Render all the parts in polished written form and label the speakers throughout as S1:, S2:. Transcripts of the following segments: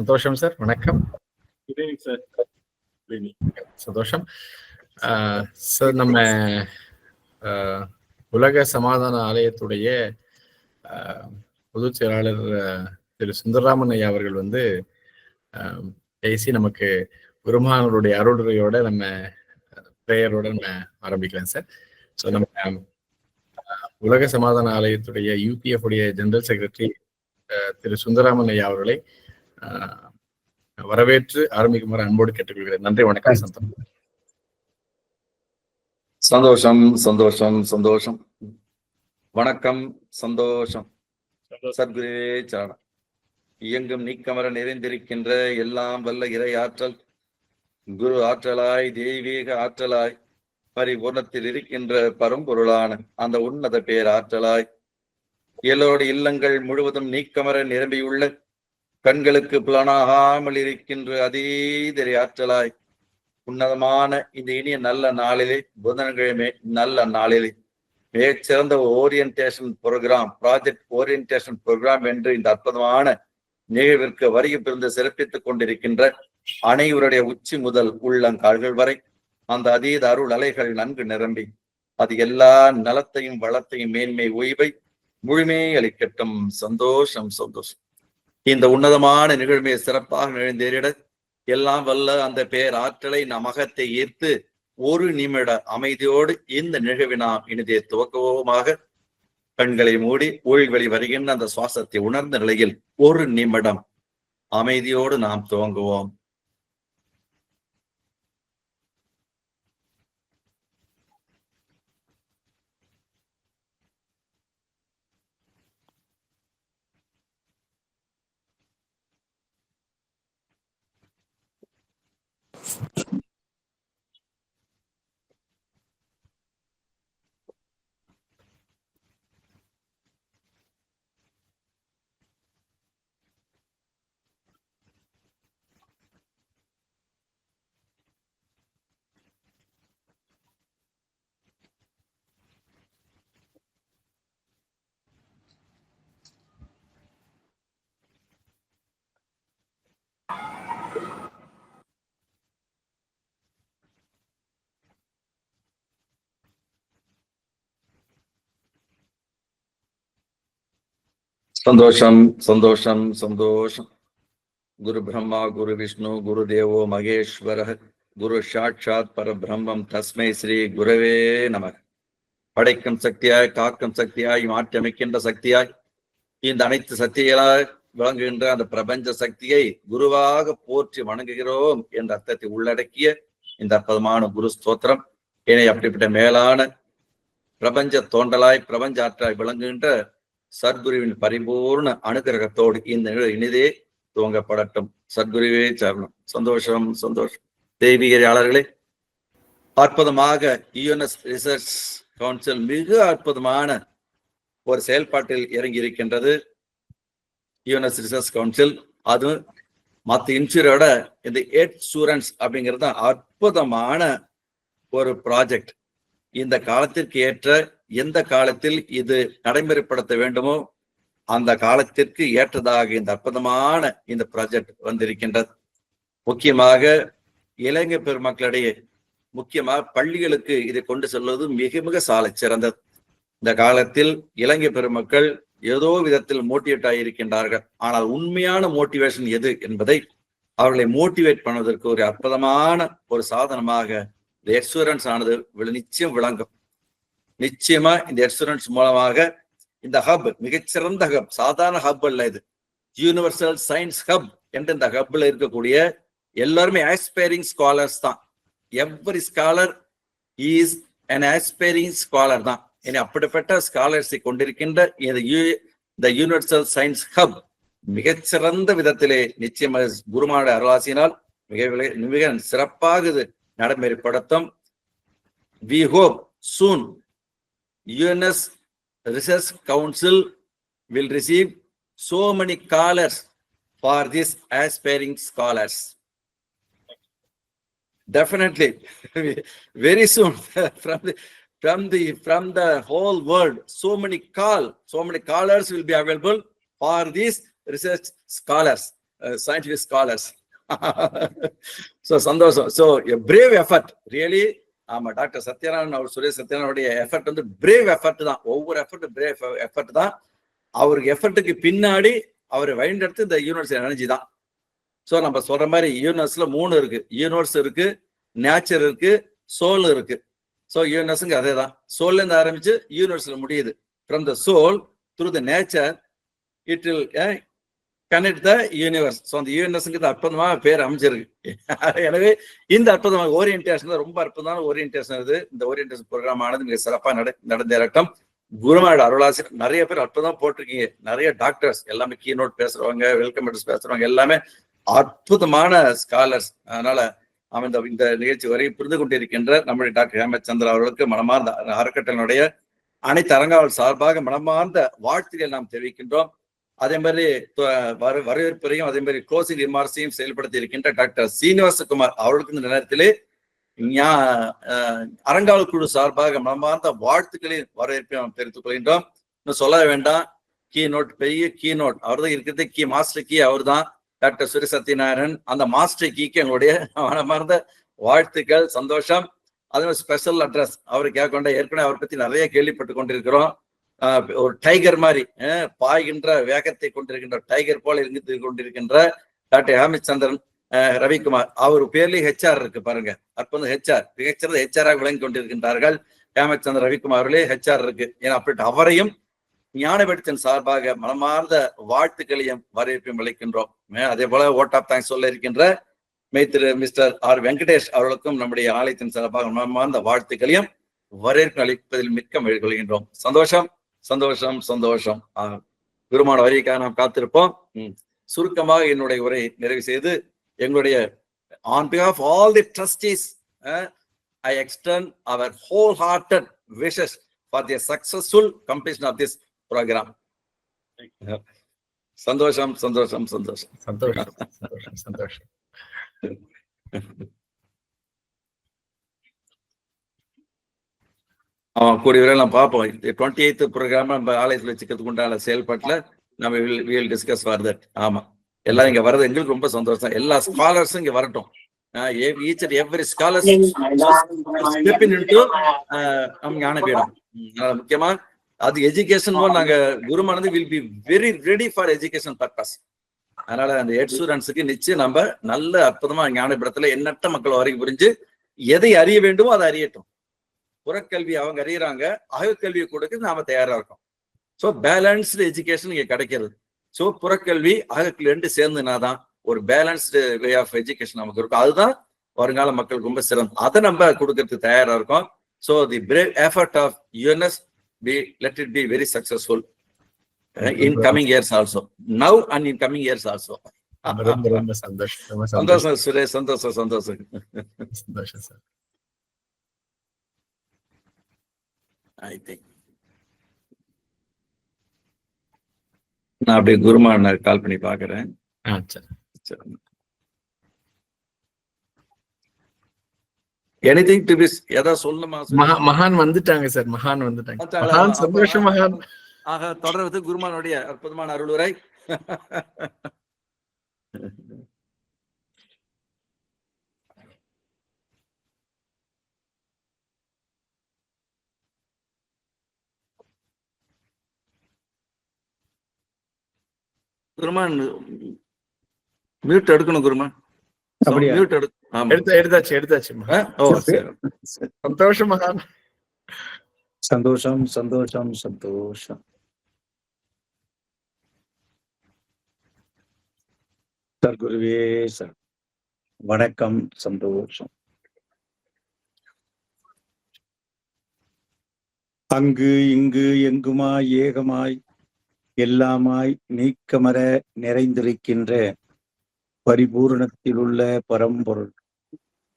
S1: சந்தோஷம் சார், வணக்கம்.
S2: சார்
S1: சந்தோஷம் சார். நம்ம உலக சமாதான ஆலயத்துடைய பொதுச் செயலாளர் திரு சுந்தரராமன் ஐயா அவர்கள் வந்து பேசி நமக்கு குருமானவருடைய அருளுரையோட நம்ம பிரேயரோட நம்ம ஆரம்பிக்கலாம் சார். ஸோ நம்ம உலக சமாதான ஆலயத்துடைய UPF உடைய ஜெனரல் செக்ரட்டரி திரு சுந்தரராமன் ஐயா அவர்களை வரவேற்று ஆரம்பிக்குமாறு அன்போடு கேட்டுக்கொள்கிறேன். நன்றி, வணக்கம்.
S3: சந்தோஷம் சந்தோஷம் சந்தோஷம். வணக்கம். சந்தோஷம். சத்குருவே சரணம். இயங்கும் நீக்கமர நிறைந்திருக்கின்ற எல்லாம் வல்ல இறை ஆற்றல், குரு ஆற்றலாய், தெய்வீக ஆற்றலாய், பரிபூர்ணத்தில் இருக்கின்ற பரம்பொருளான அந்த உன்னத பேர் ஆற்றலாய், எல்லோருடைய இல்லங்கள் முழுவதும் நீக்கமர நிரம்பியுள்ள, கண்களுக்கு புலனாகாமல் இருக்கின்ற அதீதரை ஆற்றலாய், உன்னதமான இந்த இனிய நல்ல நாளிலே, புதன்கிழமை நல்ல நாளிலே மிகச்சிறந்த orientation programme, project orientation programme என்று இந்த அற்புதமான நிகழ்விற்கு வருகை பிறந்து சிறப்பித்துக் கொண்டிருக்கின்ற அனைவருடைய உச்சி முதல் உள்ளங்கால்கள் வரை அந்த அதீத அருள் அலைகள் நன்கு நிரம்பி அது எல்லா நலத்தையும் வளத்தையும் மேன்மை ஓய்வை முழுமையை அளிக்கட்டும். சந்தோஷம் சந்தோஷம். இந்த உன்னதமான நிகழ்மையை சிறப்பாக நிகழ்ந்தேறிட எல்லாம் வல்ல அந்த பேர் ஆற்றலை நம் அகத்தை ஈர்த்து ஒரு நிமிட அமைதியோடு இந்த நிகழ்வை நாம் இனிதே துவக்குவோமாக. கண்களை மூடி ஊழ்வெளி வருகின்ற அந்த சுவாசத்தை உணர்ந்த நிலையில் ஒரு நிமிடம் அமைதியோடு நாம் துவங்குவோம். சந்தோஷம் சந்தோஷம் சந்தோஷம். குரு பிரம்மா குரு விஷ்ணு குரு தேவோ மகேஸ்வர குரு சாட்சாத் பரபிரம்மம் தஸ்மை ஸ்ரீ குரவே நமக. படைக்கும் சக்தியாய், காக்கும் சக்தியாய், மாற்றியமைக்கின்ற சக்தியாய், இந்த அனைத்து சக்திகளாய் விளங்குகின்ற அந்த பிரபஞ்ச சக்தியை குருவாக போற்றி வணங்குகிறோம் என்ற அர்த்தத்தை உள்ளடக்கிய இந்த அற்புதமான குரு ஸ்தோத்திரம். இனி அப்படிப்பட்ட மேலான பிரபஞ்ச தோன்றலாய், பிரபஞ்ச ஆற்றாய் விளங்குகின்ற சத்குருவின் பரிபூர்ண அனுகிரகத்தோடு இந்த இனிதே துவங்கப்படட்டும். சத்குருவே சரணம். சந்தோஷம் சந்தோஷம். தெய்வீகர்களே, அற்புதமாக யுஎன்எஸ் ரிசர்ச் கவுன்சில் மிக அற்புதமான ஒரு செயல்பாட்டில் இறங்கி இருக்கின்றது. யுஎன்எஸ் ரிசர்ச் கவுன்சில் அது மற்ற இன்ஸ்டியூரோட இந்த எட்சூரன்ஸ் அப்படிங்கிறது அற்புதமான ஒரு ப்ராஜெக்ட். இந்த காலத்திற்கு ஏற்ற எந்த காலத்தில் இது நடைமுறைப்படுத்த வேண்டுமோ அந்த காலத்திற்கு ஏற்றதாக இந்த அற்புதமான இந்த ப்ராஜெக்ட் வந்திருக்கின்றது. முக்கியமாக இளைஞர் பெருமக்களிடையே, முக்கியமாக பள்ளிகளுக்கு இதை கொண்டு செல்வது மிக மிக சாலை சிறந்தது. இந்த காலத்தில் இளைஞர் பெருமக்கள் ஏதோ விதத்தில் மோட்டிவேட் ஆகியிருக்கின்றார்கள். ஆனால் உண்மையான மோட்டிவேஷன் எது என்பதை அவர்களை மோட்டிவேட் பண்ணுவதற்கு ஒரு அற்புதமான ஒரு சாதனமாக இந்த எக்ஸ்பீரியன்ஸ் ஆனது நிச்சயம் விளங்கும். நிச்சயமா இந்த எக்ஸ்பீரியன்ஸ் மூலமாக இந்த ஹப் மிகச்சிறந்த ஹப், சாதாரண ஹப் அல்ல, இது யூனிவர்சல் சயின்ஸ் ஹப் என்று இந்த ஹப்ல இருக்கக்கூடிய எல்லாருமே ஆஸ்பைரிங் ஸ்காலர்ஸ் தான். Every scholar is an aspiring scholar தான். இனி அப்படிப்பட்ட ஸ்காலர்ஸை கொண்டிருக்கின்ற இந்த யூனிவர்சல் சயின்ஸ் ஹப் மிகச்சிறந்த விதத்திலே நிச்சயமாக குருமானுடைய அருளாசியினால் மிக சிறப்பாக இது நடைமுறைப்படுத்தும். We hope soon UNS Research Council will receive so many scholars for these aspiring scholars. Definitely, very soon from the whole world, so many scholars will be available for these research scholars. scientific scholars. So சந்தோஷம். So a brave effort really. ஆமா, doctor Sathyanarayanan அவர் Suresh சத்யநாராயணுடைய effort வந்து brave effort தான். ஒவ்வொரு effort brave effort தான். அவருக்கு எஃபர்ட்டுக்கு பின்னாடி அவரை வழிநடத்து இந்த யூனிவர்ஸ் எனர்ஜி தான். ஸோ நம்ம சொல்ற மாதிரி யூனிவர்ஸ்ல 3 இருக்கு. யூனிவர்ஸ் இருக்கு, நேச்சர் இருக்கு, சோல் இருக்கு. ஸோ யூனிவர்ஸுங்க அதே தான். சோல்ல இருந்து ஆரம்பிச்சு யூனிவர்ஸ்ல முடியுது. From the soul through the nature it will connect the universe. So அந்த யூனிவர்ஸுங்கிறது அற்புதமா பேர் அமைச்சிருக்கு. எனவே இந்த அற்புதமாக ஓரியன்டேஷன் ரொம்ப அற்புதமான ஓரியன்டேஷன் இது. இந்த ஓரியன்டேஷன் ப்ரோக்ராம் ஆனது மிக சிறப்பாக நடந்தேறட்டும். குருமாவோட அருளாசிரியர் நிறைய பேர் அற்புதம் போட்டிருக்கீங்க. நிறைய டாக்டர்ஸ் எல்லாமே கீநோட் பேசுறவங்க, வெல்கம் அட்ரஸ் பேசுறவங்க எல்லாமே அற்புதமான ஸ்காலர்ஸ். அதனால அவன் இந்த நிகழ்ச்சி வரை புரிந்து கொண்டிருக்கின்ற நம்முடைய டாக்டர் ஹேமத் சந்திரா அவர்களுக்கு மனமார்ந்த அறக்கட்டளையினுடைய அனைத்து அரங்காவல் சார்பாக மனமார்ந்த வாழ்த்துக்களை நாம் தெரிவிக்கின்றோம். அதே மாதிரி வரவேற்பையும் அதே மாதிரி க்ளோசிங் ரிமார்க்ஸையும் செயல்படுத்தி இருக்கின்ற டாக்டர் சீனிவாசகுமார் அவர்களுக்கு இந்த நேரத்திலே அரங்காவல் குழு சார்பாக மனமார்ந்த வாழ்த்துக்களையும் வரவேற்பையும் தெரிவித்துக் கொள்கின்றோம். இன்னும் சொல்ல வேண்டாம், கீநோட் பெரிய கீநோட் அவர் தான் இருக்கிறது. மாஸ்டர் கீ அவர் தான், டாக்டர் சுரேஷ் சத்யநாராயணன். அந்த மாஸ்டர் கீக்கு எங்களுடைய மனமார்ந்த வாழ்த்துக்கள், சந்தோஷம். அதே மாதிரி ஸ்பெஷல் அட்ரஸ் அவரு கேட்கொண்ட ஏற்கனவே அவரை பத்தி நிறைய கேள்விப்பட்டு கொண்டிருக்கிறோம். ஒரு டைகர் மாதிரி பாய்கின்ற வேகத்தை கொண்டிருக்கின்ற டைகர் போல இருந்து கொண்டிருக்கின்ற டாக்டர் ஹேமத் சந்திரன் ரவிக்குமார். அவர் பேர்லயே ஹெச்ஆர் இருக்கு பாருங்க. அற்புதம் ஹெச்ஆர் மிகச்சிறந்த ஹெச்ஆராக விளங்கி கொண்டிருக்கின்றார்கள். ஹேமத் சந்திரன் ரவிக்குமாரிலே ஹெச்ஆர் இருக்கு. ஏன்னா அப்படி அவரையும் ஞானபெடுத்தின் சார்பாக மனமார்ந்த வாழ்த்துக்களையும் வரவேற்பையும் அளிக்கின்றோம். அதே போல ஓட் ஆஃப் தேங்க்ஸ் சொல்ல இருக்கின்ற திரு மிஸ்டர் ஆர் வெங்கடேஷ் அவர்களுக்கும் நம்முடைய ஆலயத்தின் சார்பாக மனமார்ந்த வாழ்த்துக்களையும் வரவேற்பு அளிப்பதில் மிக்க மகிழ்ச்சி கொள்கின்றோம். சந்தோஷம் சந்தோஷம் சந்தோஷம். பெருமான வரிக்காக நாம் காத்திருப்போம். சுருக்கமாக என்னுடைய உரை நிறைவு செய்து எங்களுடைய on behalf of all the trustees I extend our wholehearted wishes for the successful completion of this program. சந்தோஷம் சந்தோஷம் சந்தோஷம்
S1: சந்தோஷம் சந்தோஷம் சந்தோஷம்.
S3: கூடிய விரைவில் நம்ம பார்ப்போம். 28th ப்ரோக்ராம் நம்ம ஆலயத்தில் வச்சுக்கிறதுக்கு உண்டான செயல்பாட்டில் நம்ம வில் டிஸ்கஸ் ஃபர்தர். ஆமா, எல்லாரும் இங்க வர்றது எங்களுக்கு ரொம்ப சந்தோஷம். எல்லா ஸ்காலர்ஸும் இங்க வரட்டும். each and every scholars stepping into Jnanpith. முக்கியமா அது எஜுகேஷன் நாங்க குருமானது will be very ready for education purpose. அதனால அந்த ஹெட் ஸ்டூடெண்ட்ஸுக்கு நிச்சயம் நம்ம நல்ல அற்புதமா ஞானபீடத்துல எண்ணற்ற மக்கள் வரைக்கும் புரிஞ்சு எதை அறிய வேண்டுமோ அதை அறியட்டும். புறக்கல்வி அவங்க அறியறாங்க, அகக்கல்வியை கொடுக்க நாம தயாரா இருக்கோம். ஸோ பேலன்ஸ்டு எஜுகேஷன் இங்க கிடைக்கிறது. ஸோ புறக்கல்வி அகக்கல்வி 2 சேர்ந்துனாதான் ஒரு பேலன்ஸ்டு வே ஆஃப் எஜுகேஷன் நமக்கு இருக்கும். அதுதான் வருங்கால மக்களுக்கு ரொம்ப சிறந்த. அதை நம்ம கொடுக்கறதுக்கு தயாரா இருக்கோம். So the brave effort of UNS let it be very successful in coming years also, now and in coming years also.
S1: ரொம்ப சந்தோஷம்
S3: சந்தோஷம் சுரேஷ், சந்தோஷம் சந்தோஷம்
S1: சந்தோஷம் சார்.
S3: I think நான் அப்படியே குருமான கால் பண்ணி பாக்குறேன். எனிதிங் டு பி ஏதாவது சொல்லணுமா?
S1: மகான் வந்துட்டாங்க சார், மகான் வந்துட்டாங்க. சந்தோஷம் மகான்.
S3: ஆக தொடர்வது குருமானுடைய அற்புதமான அருளுரை. குருமான் மியூட் எடுக்கணும். குருமான் மியூட்
S1: எடுத்தாச்சு. சந்தோஷம் மகான்.
S2: சந்தோஷம் சந்தோஷம் சந்தோஷம். சார் குருவே சார் வணக்கம். சந்தோஷம். அங்கு இங்கு எங்குமாய் ஏகமாய் எல்லாமாய் நீக்கமர நிறைந்திருக்கின்ற பரிபூரணத்தில் உள்ள பரம்பொருள்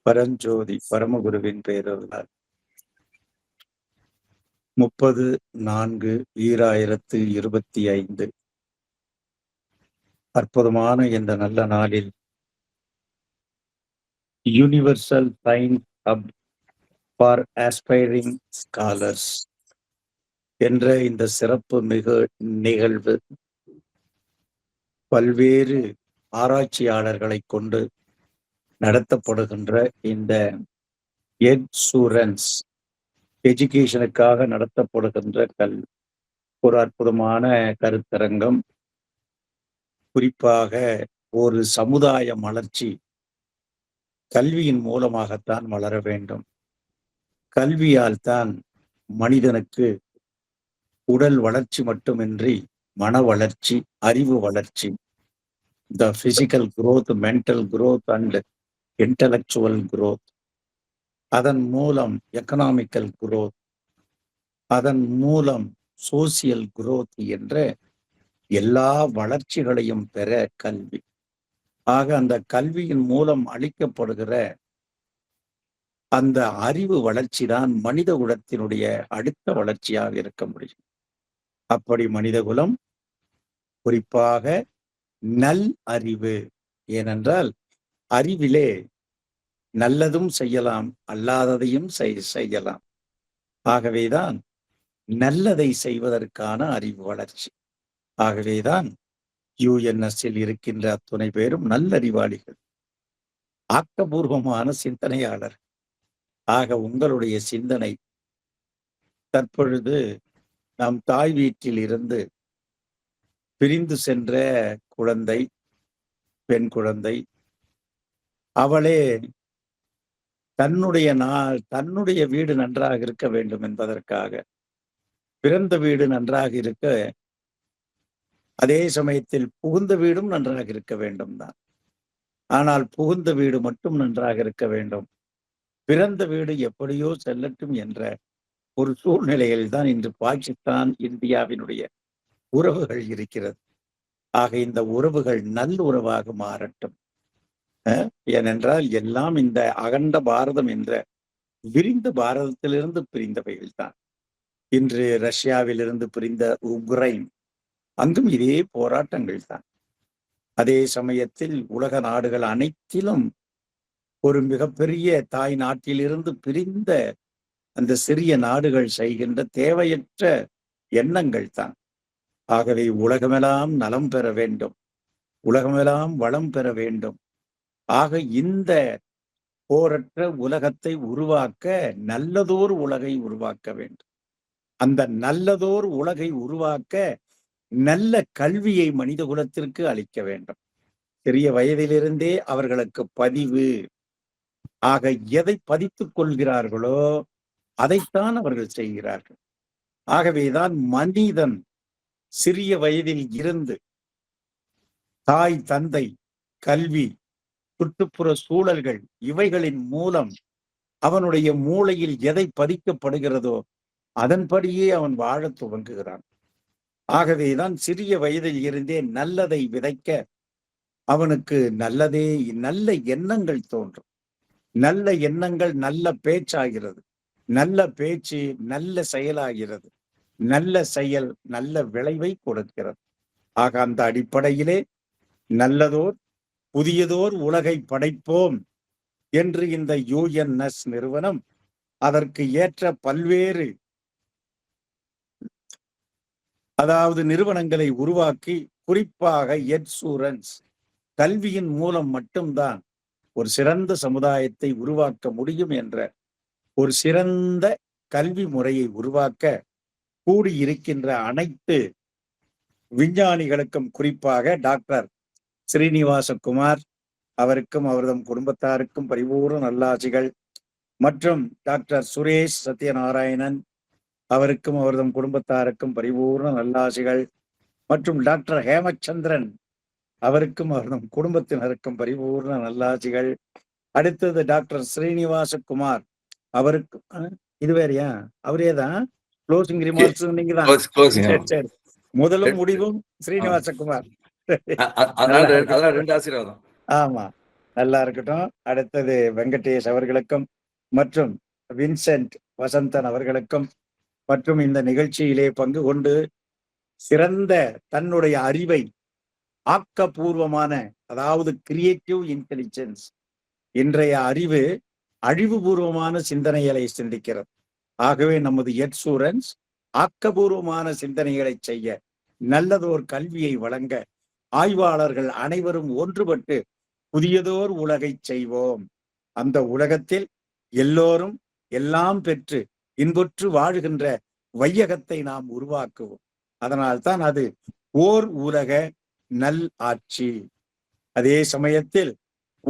S2: பரஞ்சோதி பரமகுருவின் பெயரால் 30/4/2025 அற்புதமான இந்த நல்ல நாளில் universal science hub for aspiring scholars என்ற இந்த சிறப்பு மிகு நிகழ்வு பல்வேறு ஆராய்ச்சியாளர்களை கொண்டு நடத்தப்படுகின்ற இந்த எட்சூரன்ஸ் எஜுகேஷனுக்காக நடத்தப்படுகின்ற ஒரு அற்புதமான கருத்தரங்கம். குறிப்பாக ஒரு சமுதாய மலர்ச்சி கல்வியின் மூலமாகத்தான் வளர வேண்டும். கல்வியால் தான் மனிதனுக்கு உடல் வளர்ச்சி மட்டுமின்றி மன வளர்ச்சி, அறிவு வளர்ச்சி, the physical growth, mental growth and intellectual growth, அதன் மூலம் எக்கனாமிக்கல் growth, அதன் மூலம் சோசியல் growth என்ற எல்லா வளர்ச்சிகளையும் பெற கல்வி. ஆக அந்த கல்வியின் மூலம் அளிக்கப்படுகிற அந்த அறிவு வளர்ச்சி தான் மனித குலத்தினுடைய அடுத்த வளர்ச்சியாக இருக்க முடியும். அப்படி மனிதகுலம் குறிப்பாக நல் அறிவு, ஏனென்றால் அறிவிலே நல்லதும் செய்யலாம், அல்லாததையும் செய்யலாம். ஆகவேதான் நல்லதை செய்வதற்கான அறிவு வளர்ச்சி. ஆகவேதான் யுஎன்எஸ்ஸில் இருக்கின்ற அத்துணை பேரும் நல்லறிவாளிகள், ஆக்கபூர்வமான சிந்தனையாளர். ஆக உங்களுடைய சிந்தனை தற்பொழுது நம் தாய் வீட்டில் இருந்து பிரிந்து சென்ற குழந்தை, பெண் குழந்தை, அவளே தன்னுடைய வீடு நன்றாக இருக்க வேண்டும் என்பதற்காக, பிறந்த வீடு நன்றாக இருக்க, அதே சமயத்தில் புகுந்த வீடும் நன்றாக இருக்க வேண்டும் தான். ஆனால் புகுந்த வீடு மட்டும் நன்றாக இருக்க வேண்டும், பிறந்த வீடு எப்படியோ செல்லட்டும் என்ற ஒரு சூழ்நிலையில் தான் இன்று பாகிஸ்தான் இந்தியாவினுடைய உறவுகள் இருக்கிறது. ஆக இந்த உறவுகள் நல்ல உறவாக மாறட்டும். ஏனென்றால் எல்லாம் இந்த அகண்ட பாரதம் என்ற விரிந்த பாரதத்திலிருந்து பிரிந்தவைகள் தான். இன்று ரஷ்யாவிலிருந்து பிரிந்த உக்ரைன், அங்கும் இதே போராட்டங்கள் தான். அதே சமயத்தில் உலக நாடுகள் அனைத்திலும் ஒரு மிகப்பெரிய தாய் நாட்டிலிருந்து பிரிந்த அந்த சிறிய நாடுகள் செய்கின்ற தேவையற்ற எண்ணங்கள் தான். ஆகவே உலகமெல்லாம் நலம் பெற வேண்டும், உலகமெல்லாம் வளம் பெற வேண்டும். ஆக இந்த போரற்ற உலகத்தை உருவாக்க நல்லதோர் உலகை உருவாக்க வேண்டும். அந்த நல்லதோர் உலகை உருவாக்க நல்ல கல்வியை மனித குலத்திற்கு அளிக்க வேண்டும். சிறிய வயதிலிருந்தே அவர்களுக்கு பதிவு. ஆக எதை பதித்துக் கொள்கிறார்களோ அதைத்தான் அவர்கள் செய்கிறார்கள். ஆகவேதான் மனிதன் சிறிய வயதில் இருந்து தாய், தந்தை, கல்வி, சுற்றுப்புற சூழல்கள் இவைகளின் மூலம் அவனுடைய மூளையில் எதை பதிக்கப்படுகிறதோ அதன்படியே அவன் வாழத் துவங்குகிறான். ஆகவேதான் சிறிய வயதில் இருந்தே நல்லதை விதைக்க அவனுக்கு நல்ல எண்ணங்கள் தோன்றும். நல்ல எண்ணங்கள் நல்ல பேச்சாகிறது, நல்ல பேச்சு நல்ல செயலாகிறது, நல்ல செயல் நல்ல விளைவை கொடுக்கிறது. ஆக அந்த அடிப்படையிலே நல்லதோர் புதியதோர் உலகை படைப்போம் என்று இந்த யுஎன்எஸ் நிறுவனம் அதற்கு ஏற்ற பல்வேறு நிறுவனங்களை உருவாக்கி, குறிப்பாக எட்சூரன்ஸ் கல்வியின் மூலம் மட்டும்தான் ஒரு சிறந்த சமுதாயத்தை உருவாக்க முடியும் என்ற ஒரு சிறந்த கல்வி முறையை உருவாக்க கூடியிருக்கின்ற அனைத்து விஞ்ஞானிகளுக்கும், குறிப்பாக டாக்டர் ஸ்ரீனிவாசகுமார் அவருக்கும் அவரது குடும்பத்தாருக்கும் பரிபூர்ண நல்லாசிகள், மற்றும் டாக்டர் சுரேஷ் சத்யநாராயணன் அவருக்கும் அவரது குடும்பத்தாருக்கும் பரிபூர்ண நல்லாசிகள், மற்றும் டாக்டர் ஹேமச்சந்திரன் அவருக்கும் அவரது குடும்பத்தினருக்கும் பரிபூர்ண நல்லாசிகள். அடுத்தது டாக்டர் ஸ்ரீனிவாசகுமார் அவருக்கு, இது வேறையா, அவரேதான் க்ளோசிங் ரிமார்க்ஸ் நீங்க தான். சரி, முதலும் முடிவும் ஸ்ரீனிவாசகுமார். ஆமா, நல்லா இருக்கட்டும். அடுத்தது வெங்கடேஷ் அவர்களுக்கும் மற்றும் வின்சென்ட் வசந்தன் அவர்களுக்கும் மற்றும் இந்த நிகழ்ச்சியிலே பங்கு கொண்டு சிறந்த தன்னுடைய அறிவை ஆக்கப்பூர்வமான, கிரியேட்டிவ் இன்டெலிஜென்ஸ், இன்றைய அறிவு அழிவுபூர்வமான சிந்தனைகளை சிந்திக்கிறது. ஆகவே நமது எட்சூரன்ஸ் ஆக்கபூர்வமான சிந்தனைகளை செய்ய, நல்லதோர் கல்வியை வழங்க ஆய்வாளர்கள் அனைவரும் ஒன்றுபட்டு புதியதோர் உலகை செய்வோம். அந்த உலகத்தில் எல்லோரும் எல்லாம் பெற்று இன்புற்று வாழுகின்ற வையகத்தை நாம் உருவாக்குவோம். அதனால்தான் அது ஓர் உலக நல் ஆட்சி. அதே சமயத்தில்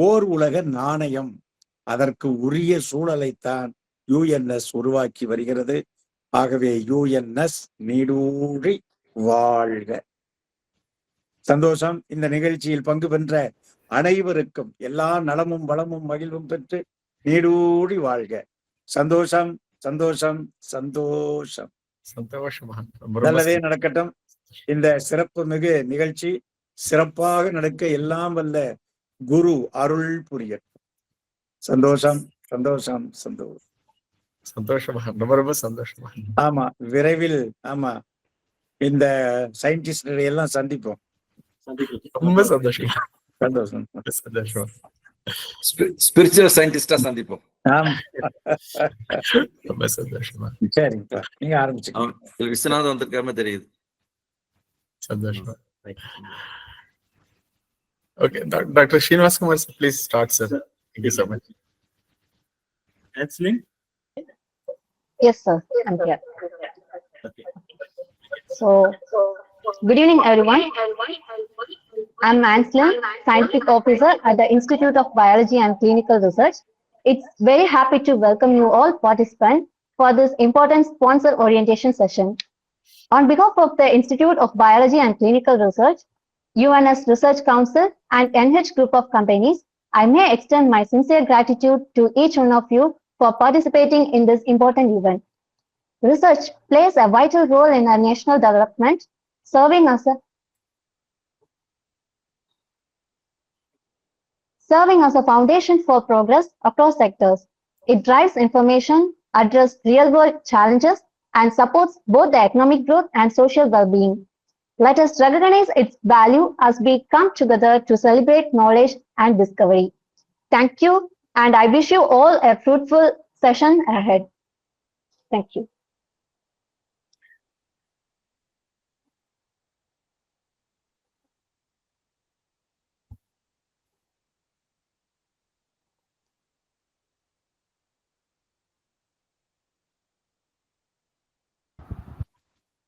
S2: ஓர் உலக நாணயம், அதற்கு உரிய சூழலைத்தான் UNS உருவாக்கி வருகிறது. ஆகவே UNS நீடூழி வாழ்க. சந்தோஷம். இந்த நிகழ்ச்சியில் பங்கு பெற்ற அனைவருக்கும் எல்லா நலமும் வளமும் மகிழ்வும் பெற்று நீடூழி வாழ்க. சந்தோஷம், சந்தோஷம், சந்தோஷம்.
S1: சந்தோஷமா
S2: நல்லதே நடக்கட்டும். இந்த சிறப்பு மிகு நிகழ்ச்சி சிறப்பாக நடக்க எல்லாம் வல்ல குரு அருள் புரியட்டும். சந்தோஷம், சந்தோஷம், சந்தோஷம்.
S1: சந்தோஷமா, ரொம்ப சந்தோஷமா.
S2: ஆமா, விரைவில் ஆமா இந்த சயின்டிஸ்ட் எல்லாம் சந்திப்போம்.
S1: ரொம்ப சந்தோஷம்.
S2: சந்தோஷம்,
S1: சந்தோஷம்.
S3: ஸ்பிரிச்சுவல் சயின்டிஸ்டா சந்திப்போம்.
S1: ரொம்ப சந்தோஷமா.
S2: சரிப்பா, நீங்க ஆரம்பிச்சுக்கோங்க.
S3: விஸ்வநாதன் வந்திருக்காம தெரியுது.
S1: சந்தோஷமா. Okay, Dr. Srinivas Kumar, please start, sir. Thank you so much.
S4: Answering?
S5: Yes, sir. I'm here.
S4: Okay.
S5: So, good evening, everyone. I'm Anslin, Scientific Officer at the Institute of Biology and Clinical Research. It's very happy to welcome you all participants for this important sponsor orientation session. On behalf of the Institute of Biology and Clinical Research, UNS Research Council, and NH Group of Companies, I may extend my sincere gratitude to each one of you for participating in this important event. Research plays a vital role in our national development, serving as a foundation for progress across sectors. It drives information, addresses real-world challenges, and supports both the economic growth and social well-being. Let us recognize its value as we come together to celebrate knowledge and discovery. Thank you, and I wish you all a fruitful session ahead. Thank you.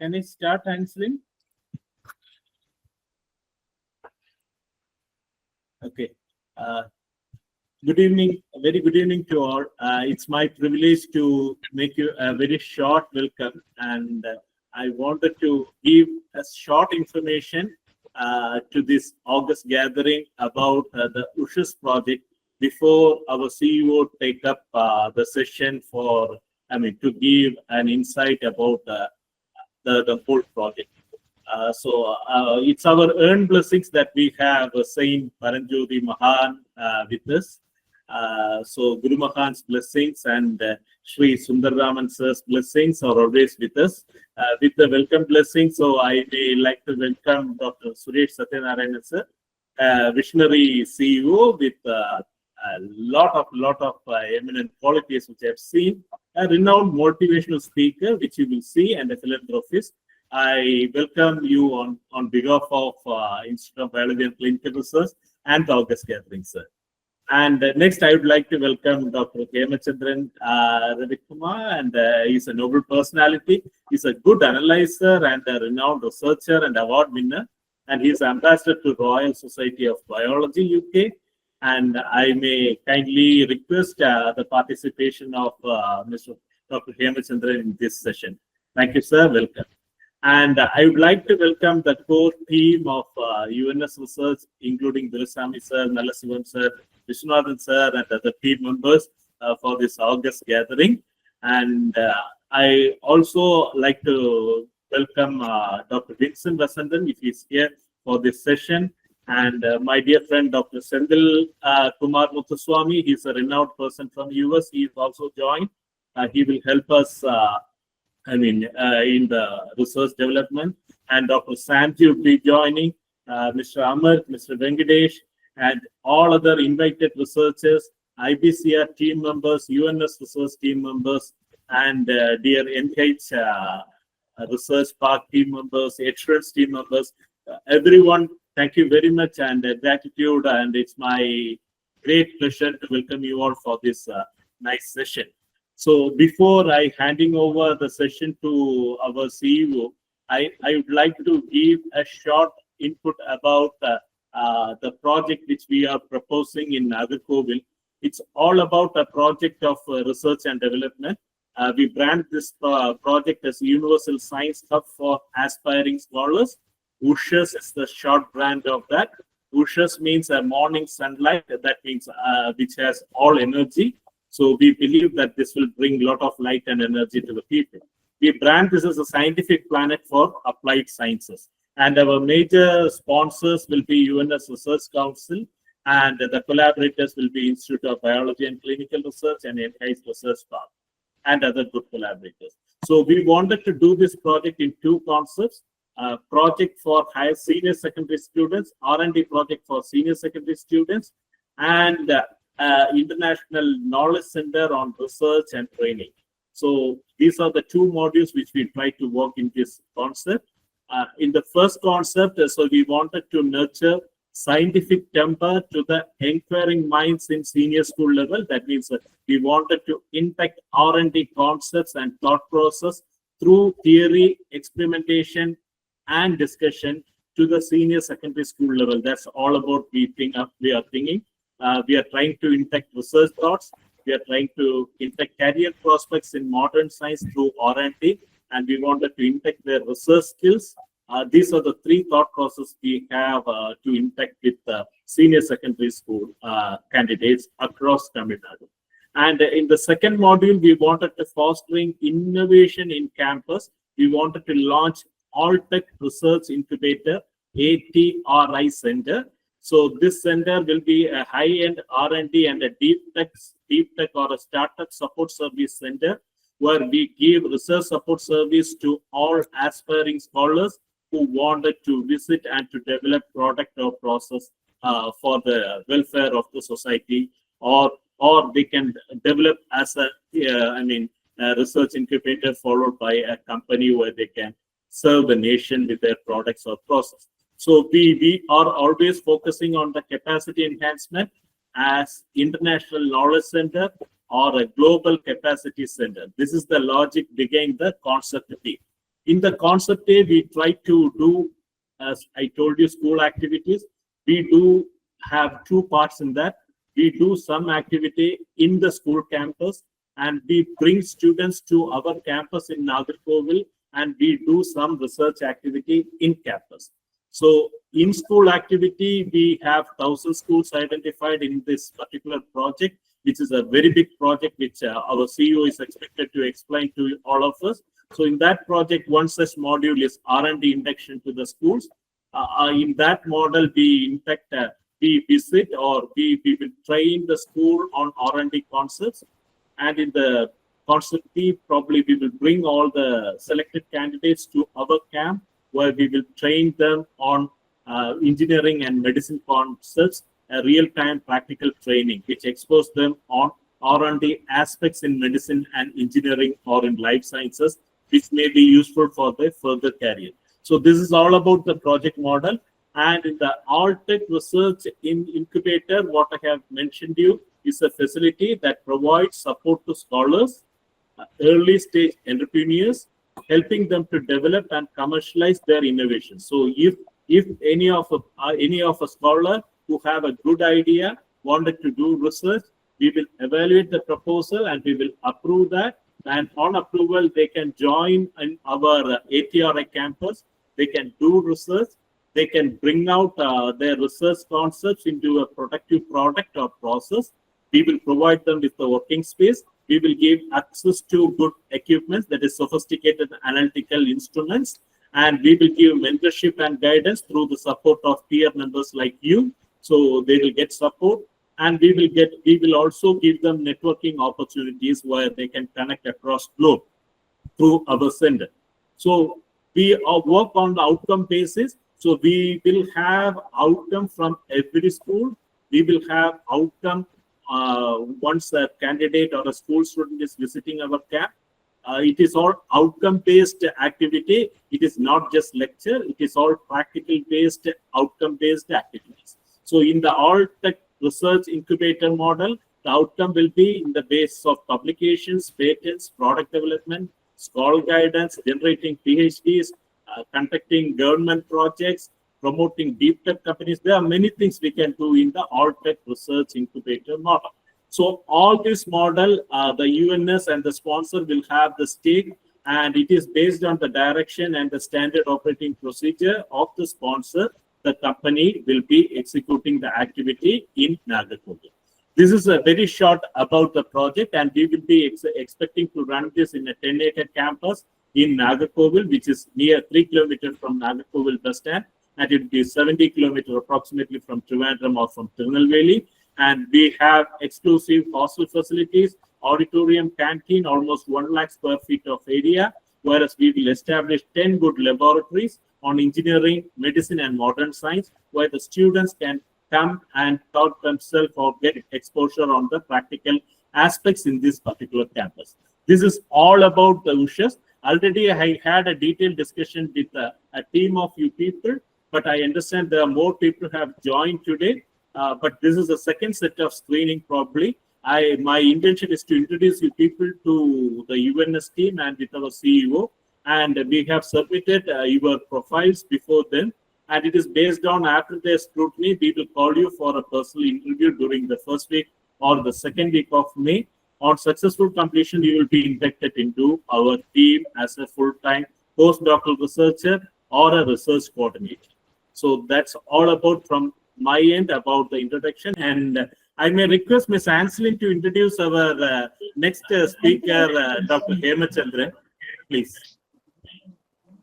S4: Can I start answering? Okay. Good evening, very good evening to all. It's my privilege to make you a very short welcome, and I wanted to give a short information to this August gathering about the USHAS project before our CEO take up the session to give an insight about the whole project. It's our earned blessings that we have Saint Paranjyothi Mahan with us. So Guru Mahan's blessings and Sri Sundarraman sir's blessings are always with us. With the welcome blessings, so I may like to welcome Dr. Suresh Satyanarayanan sir, visionary CEO with a lot of eminent qualities which I have seen, a renowned motivational speaker which you will see, and a philanthropist. I welcome you on behalf of Institute of Biology and Clinical Research and the August gathering, sir. And next, I would like to welcome Dr. Hemachandran Ravikumar, and he's a noble personality. He's a good analyzer and a renowned researcher and award winner. And he's ambassador to Royal Society of Biology, UK. And I may kindly request the participation of Mr. Dr. Hemachandran in this session. Thank you, sir. Welcome. And I would like to welcome the core team of UNS Research, including Durasamy sir, Nalasivam sir, Vishwanathan sir, and other team members for this August gathering. And I also like to welcome Dr. Vincent Vasandan, if he's here for this session. And my dear friend, Dr. Sendil Kumar Muthuswamy, he's a renowned person from US. He is also joined. He will help us in the research development. And Dr. Santi will be joining, Mr. Amar, Mr. Venkatesh, and all other invited researchers, IBCR team members, UNS research team members, and dear NH Research Park team members, HRS team members, everyone Thank you very much and gratitude, and it's my great pleasure to welcome you all for this nice session. So before I handing over the session to our CEO, I would like to give a short input about the project which we are proposing in Nagarkovil. It's all about a project of research and development. We brand this project as Universal Science Hub for Aspiring Scholars. USHAS is the short brand of that. USHAS means a morning sunlight. That means which has all energy. So we believe that this will bring a lot of light and energy to the people. We brand this as a scientific planet for applied sciences. And our major sponsors will be UNS Research Council, and the collaborators will be Institute of Biology and Clinical Research and Organised Research Park, and other good collaborators. So we wanted to do this project in two concepts. Project for higher senior secondary students, R&D project for senior secondary students, and International Knowledge Center on Research and Training. So these are the two modules which we try to work in this concept. In the first concept, so we wanted to nurture scientific temper to the inquiring minds in senior school level. That means we wanted to impact R&D concepts and thought process through theory, experimentation, and discussion to the senior secondary school level. That's all about we are thinking. We are trying to impact research thoughts. We are trying to impact career prospects in modern science through R&D, and we wanted to impact their research skills. These are the three thought processes we have to impact with senior secondary school candidates across Tamil Nadu. And in the second module, we wanted to fostering innovation in campus. We wanted to launch All-Tech Research Incubator, ATRI Center. So this center will be a high-end R&D and a deep tech or a startup support service center, where we give research support service to all aspiring scholars who wanted to visit and to develop product or process for the welfare of the society, or they can develop as a research incubator followed by a company where they can serve the nation with their products or process. So we are always focusing on the capacity enhancement as international knowledge center or a global capacity center. This is the logic behind the concept A. In the concept A, we try to do, as I told you, school activities. We do have two parts in that. We do some activity in the school campus, and we bring students to our campus in Nagarkovil, and we do some research activity in campus. So in school activity, we have 1,000 schools identified in this particular project, which is a very big project, which our CEO is expected to explain to all of us. So in that project, one such module is R&D induction to the schools. In that model, we in fact, we visit or we will train the school on R&D concepts. And in the concept B, probably we will bring all the selected candidates to our camp, where we will train them on engineering and medicine concepts, a real-time practical training, which expose them on R&D aspects in medicine and engineering or in life sciences, which may be useful for their further career. So this is all about the project model. And in the All-Tech Research Incubator, what I have mentioned to you is a facility that provides support to scholars, early stage entrepreneurs, helping them to develop and commercialize their innovations. So if any of a scholar who have a good idea wanted to do research, we will evaluate the proposal and we will approve that. And on approval, they can join in our ATRI campus. They can do research. They can bring out their research concepts into a productive product or process. We will provide them with the working space. We will give access to good equipment, that is sophisticated analytical instruments, and we will give mentorship and guidance through the support of peer members like you. So they will get support, and we will also give them networking opportunities where they can connect across globe through our center. So we work on the outcome basis. So we will have outcome from every school. We will have outcome once a candidate or a school student is visiting our camp. it is all outcome-based activity. It is not just lecture. It is all practical-based, outcome-based activities. So in the all-tech research incubator model, the outcome will be in the basis of publications, patents, product development, scholar guidance, generating PhDs, conducting government projects, promoting deep tech companies. There are many things we can do in the all-tech research incubator model. So all this model, the UNS and the sponsor will have the stake, and it is based on the direction and the standard operating procedure of the sponsor. The company will be executing the activity in Nagarkoil. This is a very short about the project, and we will be expecting to run this in a 10-acre campus in Nagarkoil, which is near 3 kilometers from Nagarkoil bus stand, and it will be 70 kilometers approximately from Trivandrum or from Tirunelveli. And we have exclusive hostel facilities, auditorium, canteen, almost 1 lakh square feet of area, whereas we will establish 10 good laboratories on engineering, medicine, and modern science, where the students can come and taught themselves or get exposure on the practical aspects in this particular campus. This is all about the USHAS. Already I had a detailed discussion with a team of you people, but I understand there are more people who have joined today. But this is the second set of screening probably. My intention is to introduce you people to the UNS team and with our CEO. And we have submitted your profiles before then. And it is based on after their scrutiny, we will call you for a personal interview during the first week or the second week of May. On successful completion, you will be inducted into our team as a full-time postdoctoral researcher or a research coordinator. So that's all about from my end about the introduction, and I may request Ms. Anslin to introduce our next speaker, Dr. Hemachandran, please.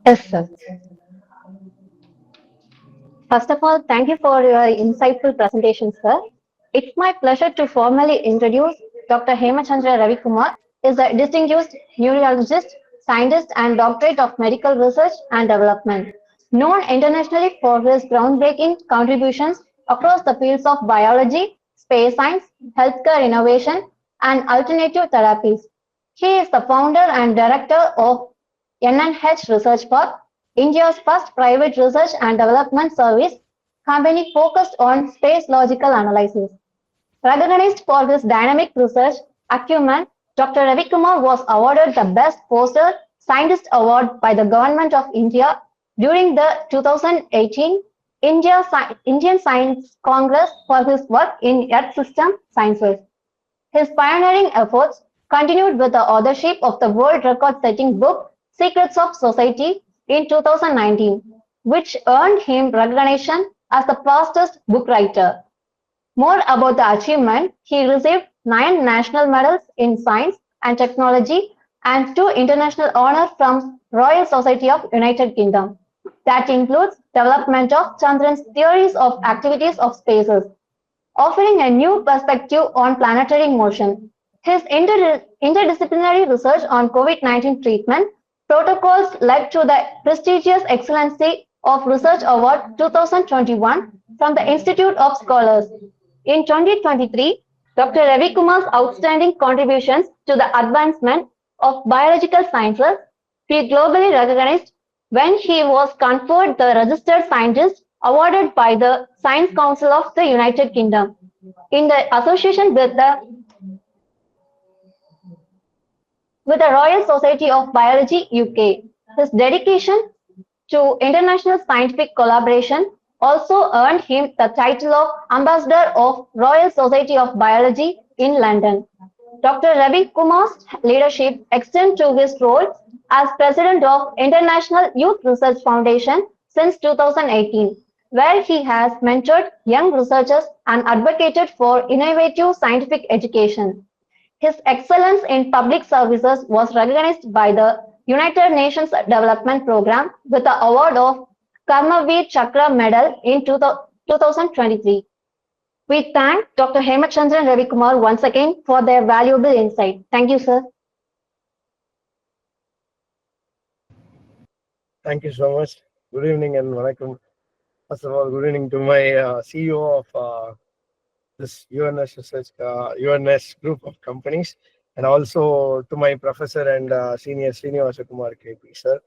S5: Yes, sir. First of all, thank you for your insightful presentation, sir. It's my pleasure to formally introduce Dr. Hemachandra Ravikumar. He is a distinguished neurologist, scientist, and doctorate of medical research and development, known internationally for his groundbreaking contributions across the fields of biology, space science, healthcare innovation, and alternative therapies. He is the founder and director of NNH Research Park, India's first private research and development service company focused on space logical analysis. Recognized for his dynamic research acumen, Dr. Ravikumar was awarded the Best Poster Scientist Award by the Government of India during the 2018 Indian Science Congress for his work in Earth System Sciences. His pioneering efforts continued with the authorship of the world record-setting book Secrets of Society in 2019, which earned him recognition as the fastest book writer. More about the achievement, he received 9 national medals in science and technology and 2 international honors from Royal Society of United Kingdom. That includes development of Chandran's theories of activities of spaces, offering a new perspective on planetary motion. His interdisciplinary research on COVID-19 treatment protocols led to the prestigious Excellency of Research Award 2021 from the Institute of Scholars. In 2023, Dr. Ravikumar's outstanding contributions to the advancement of biological sciences were globally recognized when he was conferred the Registered Scientist awarded by the Science Council of the United Kingdom in the association with the Royal Society of Biology UK. His dedication to international scientific collaboration also earned him the title of Ambassador of Royal Society of Biology in London. Dr. Ravi Kumar's leadership extends to his role as President of International Youth Research Foundation since 2018, where he has mentored young researchers and advocated for innovative scientific education. His excellence in public services was recognized by the United Nations Development Programme with the award of Karmavir Chakra Medal in 2023. We thank Dr. Hemachandran Ravikumar once again for their valuable insight. Thank you, sir.
S6: Thank you so much. Good evening and welcome. First of all, good evening to my CEO of this UNS research, UNS group of companies. and also to my professor and senior Srinivasa Kumar KP, sir.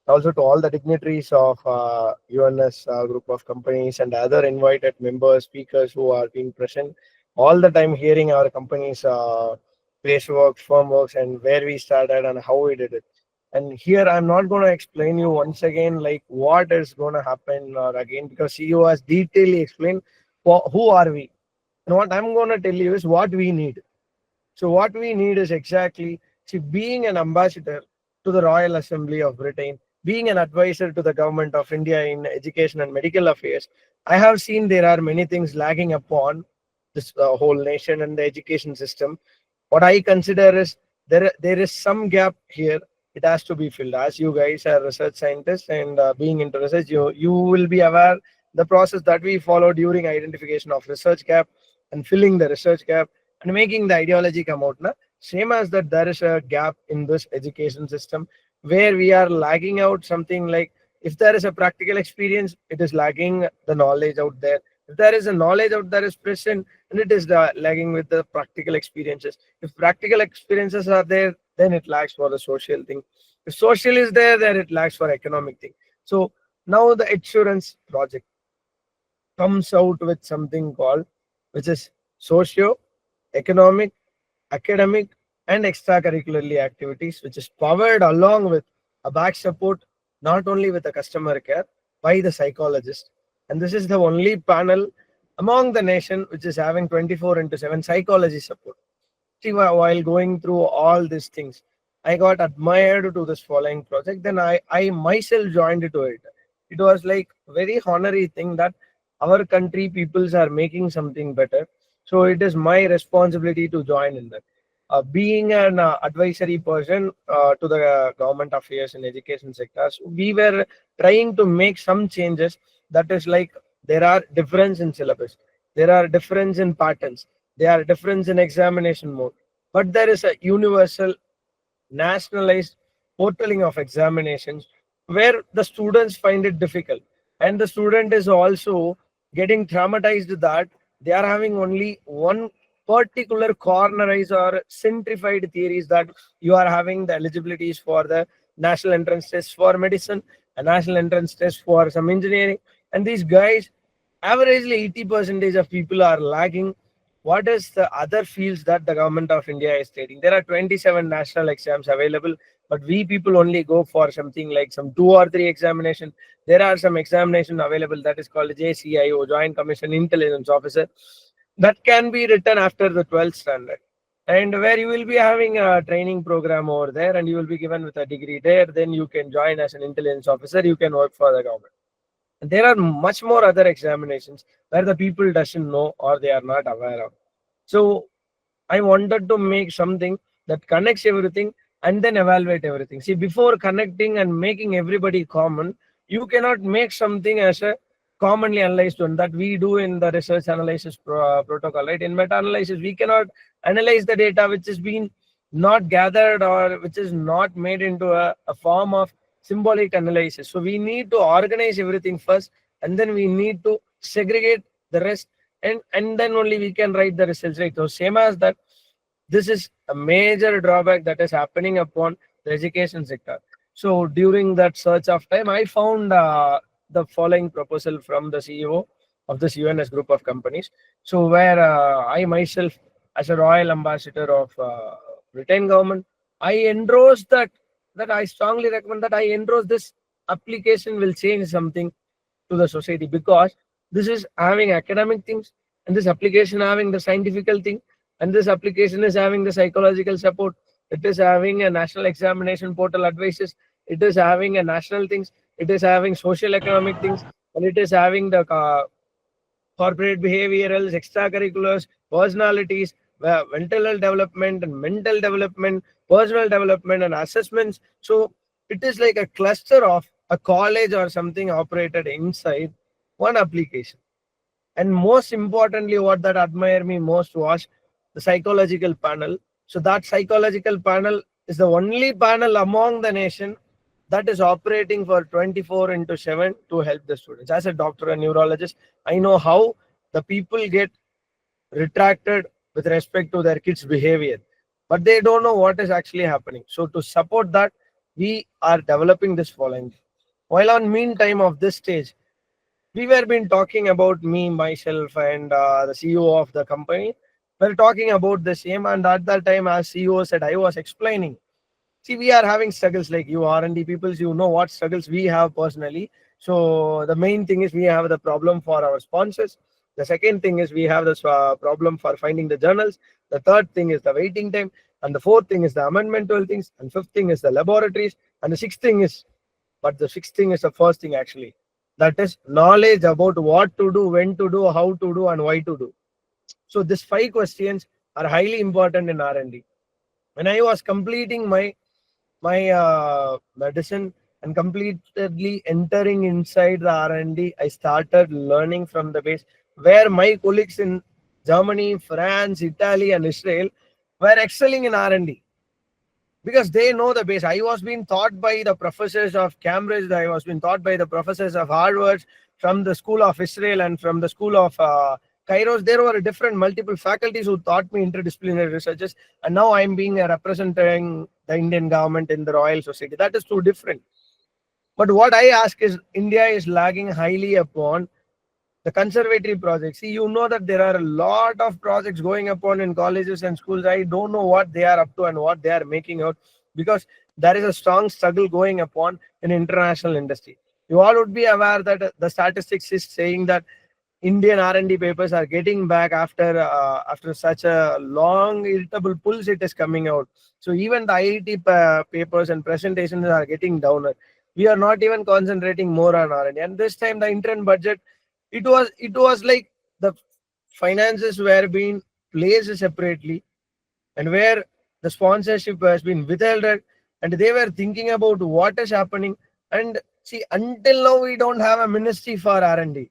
S6: Also to all the dignitaries of UNS group of companies and other invited members, speakers who are being present all the time, hearing our company's place work, firm works, and where we started and how we did it. And here I'm not going to explain you once again like what is going to happen again, because CEO has detailedly explained who are we. And what I'm going to tell you is what we need. So what we need is exactly, see, being an ambassador to the Royal Assembly of Britain, being an advisor to the government of India in education and medical affairs, I have seen there are many things lagging upon this whole nation and the education system. What I consider is there is some gap here. It has to be filled. As you guys are research scientists and being into research, you will be aware the process that we follow during identification of research gap and filling the research gap and making the ideology come out. Na? Same as that, there is a gap in this education system where we are lagging out something like, if there is a practical experience, it is lagging the knowledge out there. If there is a knowledge out there is present, and it is lagging with the practical experiences. If practical experiences are there, then it lacks for the social thing. If social is there, then it lacks for economic thing. So now the assurance project comes out with something called, which is socio-economic, academic, and extracurricularly activities, which is powered along with a back support, not only with the customer care, by the psychologist. And this is the only panel among the nation which is having 24/7 psychology support. See, while going through all these things, I got admired to this following project. Then I myself joined to it. It was like very honorary thing that our country peoples are making something better. So it is my responsibility to join in that. Being an advisory person to the government affairs and education sectors, we were trying to make some changes. That is like, there are difference in syllabus, there are difference in patterns, there are difference in examination mode, but there is a universal nationalized portaling of examinations where the students find it difficult, and the student is also getting traumatized that they are having only one particular cornerized or simplified theories, that you are having the eligibilities for the national entrance test for medicine, a national entrance test for some engineering, and these guys, averagely 80% of people are lagging. What is the other fields that the government of India is stating? There are 27 national exams available, but we people only go for something like some 2 or 3 examination. There are some examination available that is called JCIO, Joint Commission Intelligence Officer, that can be written after the 12th standard, and where you will be having a training program over there, and you will be given with a degree there. Then you can join as an intelligence officer, you can work for the government. And there are much more other examinations where the people doesn't know or they are not aware of. So I wanted to make something that connects everything and then evaluate everything. See, before connecting and making everybody common, you cannot make something as a commonly analyzed one that we do in the research analysis protocol, right? In meta-analysis, we cannot analyze the data which is being not gathered or which is not made into a form of symbolic analysis. So we need to organize everything first, and then we need to segregate the rest, and then only we can write the results, right? So same as that, this is a major drawback that is happening upon the education sector. So during that search of time, I found the following proposal from the CEO of this UNS group of companies. So where I myself, as a royal ambassador of Britain government, I endorse that I strongly recommend that I endorse this application will change something to the society, because this is having academic things, and this application having the scientific thing, and this application is having the psychological support. It is having a national examination portal advices. It is having a national things. It is having social economic things, and it is having the corporate behaviorals, extracurriculars, personalities, mental health development and mental development, personal development and assessments. So it is like a cluster of a college or something operated inside one application. And most importantly, what that admired me most was the psychological panel. So that psychological panel is the only panel among the nation that is operating for 24/7 to help the students. As a doctor and neurologist, I know how the people get retracted with respect to their kids' behavior. but they don't know what is actually happening. So to support that, we are developing this following. While on meantime of this stage, we were been talking about me, myself, and the CEO of the company. We're talking about the same, and at that time, as CEO said, I was explaining. See, we are having struggles like you R&D peoples. You know what struggles we have personally. So the main thing is we have the problem for our sponsors. The second thing is we have this problem for finding the journals. The third thing is the waiting time, and the fourth thing is the amendmental things, and fifth thing is the laboratories, and the sixth thing is, but the sixth thing is the first thing actually. That is knowledge about what to do, when to do, how to do, and why to do. So these 5 questions are highly important in R&D. When I was completing my medicine and completely entering inside the R&D, I started learning from the base, where my colleagues in Germany, France, Italy, and Israel were excelling in R&D. Because they know the base. I was being taught by the professors of Cambridge, I was being taught by the professors of Harvard, from the School of Israel, and from the School of Kairos. There were different multiple faculties who taught me interdisciplinary researches, and now I'm being representing the Indian government in the Royal Society. That is too different. But what I ask is, India is lagging highly upon the conservatory projects. See, you know that there are a lot of projects going upon in colleges and schools. I don't know what they are up to and what they are making out, because there is a strong struggle going upon in international industry. You all would be aware that the statistics is saying that Indian R&D papers are getting back after such a long irritable pulse it is coming out. So even the IIT papers and presentations are getting downer. We are not even concentrating more on R&D. And this time the interim budget, it was like the finances were being placed separately, and where the sponsorship has been withheld, and they were thinking about what is happening. And see, until now we don't have a ministry for R&D.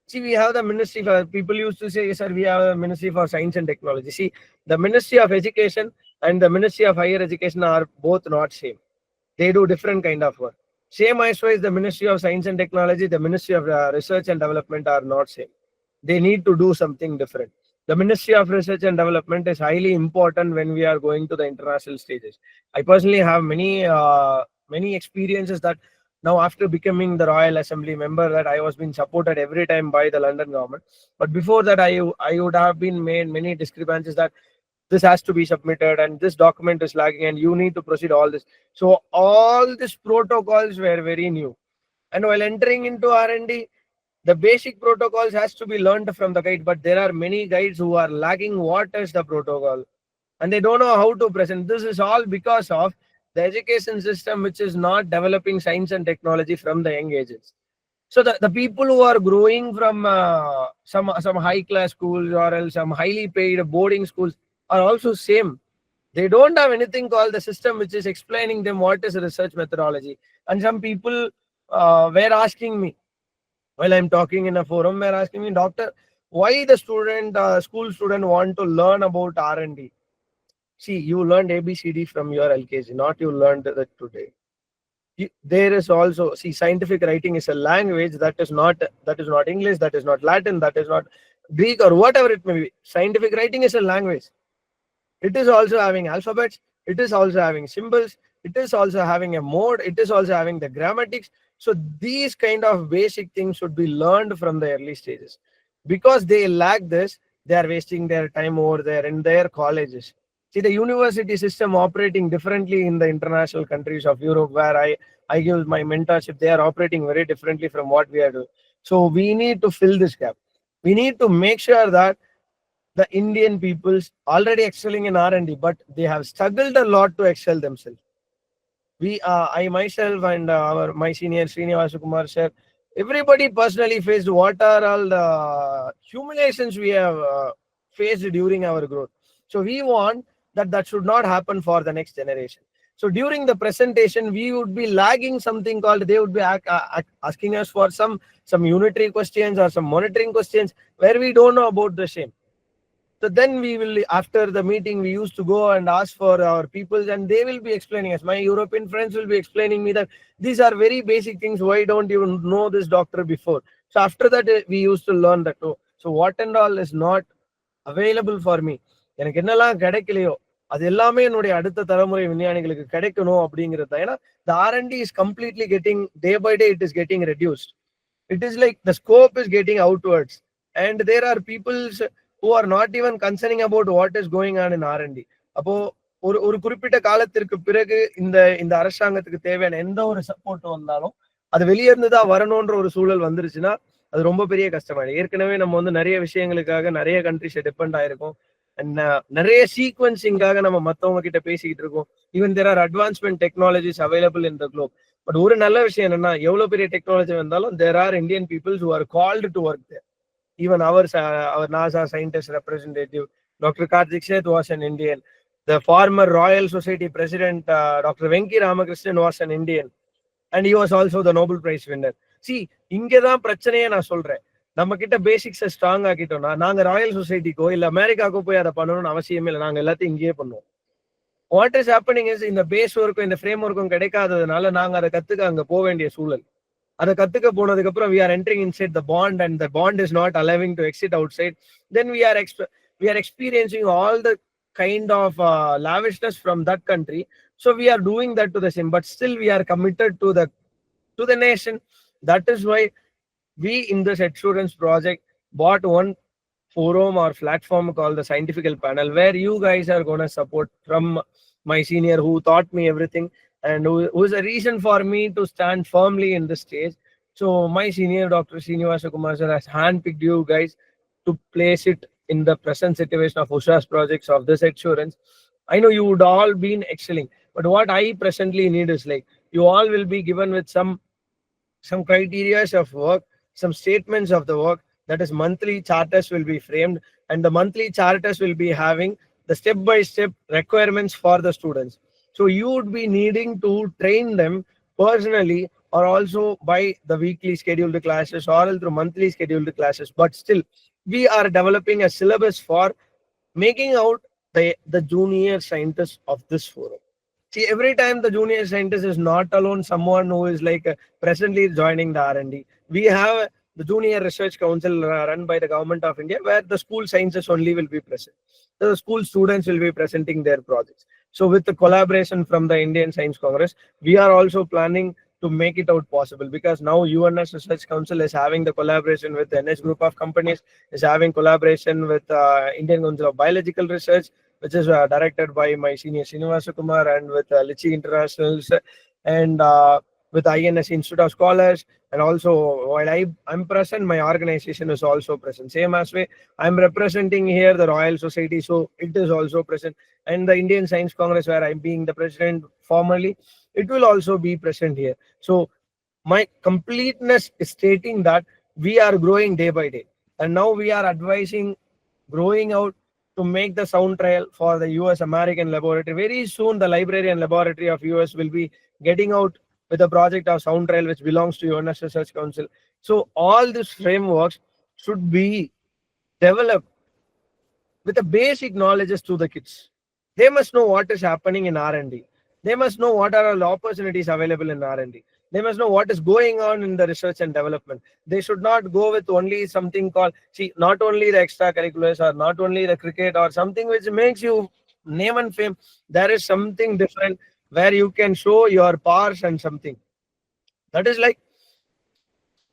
S6: See, we have the ministry for, people used to say, sir, we have a ministry for science and technology. See, the Ministry of Education and the Ministry of Higher Education are both not same. They do different kind of work. Same as well as the Ministry of Science and Technology, the Ministry of Research and Development are not same. They need to do something different. The Ministry of Research and Development is highly important when we are going to the international stages. I personally have many experiences that now, after becoming the Royal Assembly member, that I was being supported every time by the London government. But before that, I would have been made many discrepancies that this has to be submitted and this document is lagging and you need to proceed all this. So all these protocols were very new. And while entering into R&D, the basic protocols has to be learned from the guide, but there are many guides who are lagging what is the protocol, and they don't know how to present. This is all because of the education system, which is not developing science and technology from the young ages. So the people who are growing from some high class schools or else some highly paid boarding schools are also same. They don't have anything called the system which is explaining them what is research methodology. And some people were asking me, while I'm talking in a forum, were asking me, doctor, why the school student want to learn about R&D? See, you learned ABCD from your LKG, not you learned that today. There is also, see, scientific writing is a language that is not English, that is not Latin, that is not Greek or whatever it may be. Scientific writing is a language. It is also having alphabets, it is also having symbols, it is also having a mode, it is also having the grammatics. So these kind of basic things should be learned from the early stages. Because they lack this, they are wasting their time over there in their colleges. See, the university system operating differently in the international countries of Europe, where I give my mentorship, they are operating very differently from what we are doing. So we need to fill this gap. We need to make sure that the Indian peoples already excelling in R&D, but they have struggled a lot to excel themselves. I myself and my senior Srinivasa Kumar sir, everybody personally faced what are all the humiliations we have faced during our growth. So we want that should not happen for the next generation. So during the presentation, we would be lagging something called, they would be asking us for some unitary questions or some monitoring questions where we don't know about the same. So then we will, after the meeting, we used to go and ask for our people, and they will be explaining us. My European friends will be explaining me that these are very basic things. Why don't you know this doctor before? So after that, we used to learn that. So what and all is not available for me. எனக்கு என்னெல்லாம் கிடைக்கலையோ அது எல்லாமே என்னுடைய அடுத்த தலைமுறை விஞ்ஞானிகளுக்கு கிடைக்கணும் அப்படிங்கிறது. ஏன்னா the R&D is completely getting, day by day it is getting reduced. It is like the scope is getting outwards, and there are people who are not even concerning about what is going on in R&D. அப்போ ஒரு குறிப்பிட்ட காலத்திற்கு பிறகு இந்த அரசாங்கத்துக்கு தேவையான எந்த ஒரு சப்போர்ட் வந்தாலும் அது வெளியேர்ந்துதான் வரணும்ன்ற ஒரு சூழல் வந்துருச்சுன்னா அது ரொம்ப பெரிய கஷ்டமாயிடும். ஏற்கனவே நம்ம வந்து நிறைய விஷயங்களுக்காக நிறைய கண்ட்ரிஸ் டிபெண்ட் ஆயிருக்கும். நிறைய சீக்வன்சிங்காக நம்ம மத்தவங்க கிட்ட பேசிக்கிட்டு இருக்கோம். Even there are advancement technologies available in the globe. But ஒரு நல்ல விஷயம் என்னன்னா, எவ்வளவு பெரிய டெக்னாலஜி வந்தாலும் there are Indian peoples who are called to work there. Even our NASA scientist representative Dr. Karthik Seth was an Indian. The former Royal Society President Dr. Venki Ramakrishnan was an Indian, and he was also the Nobel Prize winner. See, இங்கதான் பிரச்சனையே நான் சொல்றேன். நம்ம கிட்ட basics strong ஆக்கிட்டோம்னா நாங்க Royal சொசைட்டிக்கோ இல்ல அமெரிக்காக்கோ போய் அதை பண்ணணும்னு அவசியமே இல்லை. நாங்க எல்லாத்தையும் இங்கேயே பண்ணுவோம். வாட் இஸ் ஹேப்பனிங் இஸ், இந்த பேஸ் ஒர்க்கும் இந்த ஃப்ரேம் ஒர்க்கும் கிடைக்காததுனால நாங்க அதை கத்துக்க அங்க போக வேண்டிய சூழல். அதை கத்துக்க போனதுக்கு அப்புறம் we are entering inside the bond, and the bond is not allowing to exit outside. Then we are experiencing all the kind of lavishness from that country. So we are doing that to the same, but still we are committed to the nation. That is why we in this assurance project bought one forum or platform called the scientific panel, where you guys are going to support from my senior who taught me everything, and who is a reason for me to stand firmly in this stage. So my senior Dr. Srinivasa Kumar sir has handpicked you guys to place it in the present situation of USHAS projects of this assurance. I know you would all been excelling, but what I presently need is like you all will be given with some criteria of work, some statements of the work. That is, monthly charters will be framed, and the monthly charters will be having the step-by-step requirements for the students. So you would be needing to train them personally, or also by the weekly scheduled classes or through monthly scheduled classes. But still, we are developing a syllabus for making out the junior scientists of this forum. See, every time the junior scientist is not alone someone who is like presently joining the R&D. We have the Junior Research Council run by the Government of India, where the school sciences only will be present. The school students will be presenting their projects. So with the collaboration from the Indian Science Congress, we are also planning to make it out possible, because now UNS Research Council is having the collaboration with the NS group of companies, is having collaboration with Indian Council of Biological Research, which is directed by my senior Srinivasa Kumar, and with Litchi Internationals, and with INS Institute of Scholars. And also, while I'm present, my organization is also present. Same as way, I'm representing here the Royal Society, so it is also present. And the Indian Science Congress, where I'm being the president formally, it will also be present here. So my completeness is stating that we are growing day by day, and now we are advising growing out to make the sound trial for the US American laboratory. Very soon, the library and laboratory of US will be getting out with a project of sound trial, which belongs to UNS Research Council. So all these frameworks should be developed with the basic knowledges to the kids. They must know what is happening in R&D. They must know what are all the opportunities available in R&D. They must know what is going on in the research and development. They should not go with only something called, see, not only the extracurriculars, or not only the cricket, or something which makes you name and fame. There is something different where you can show your powers and something. That is like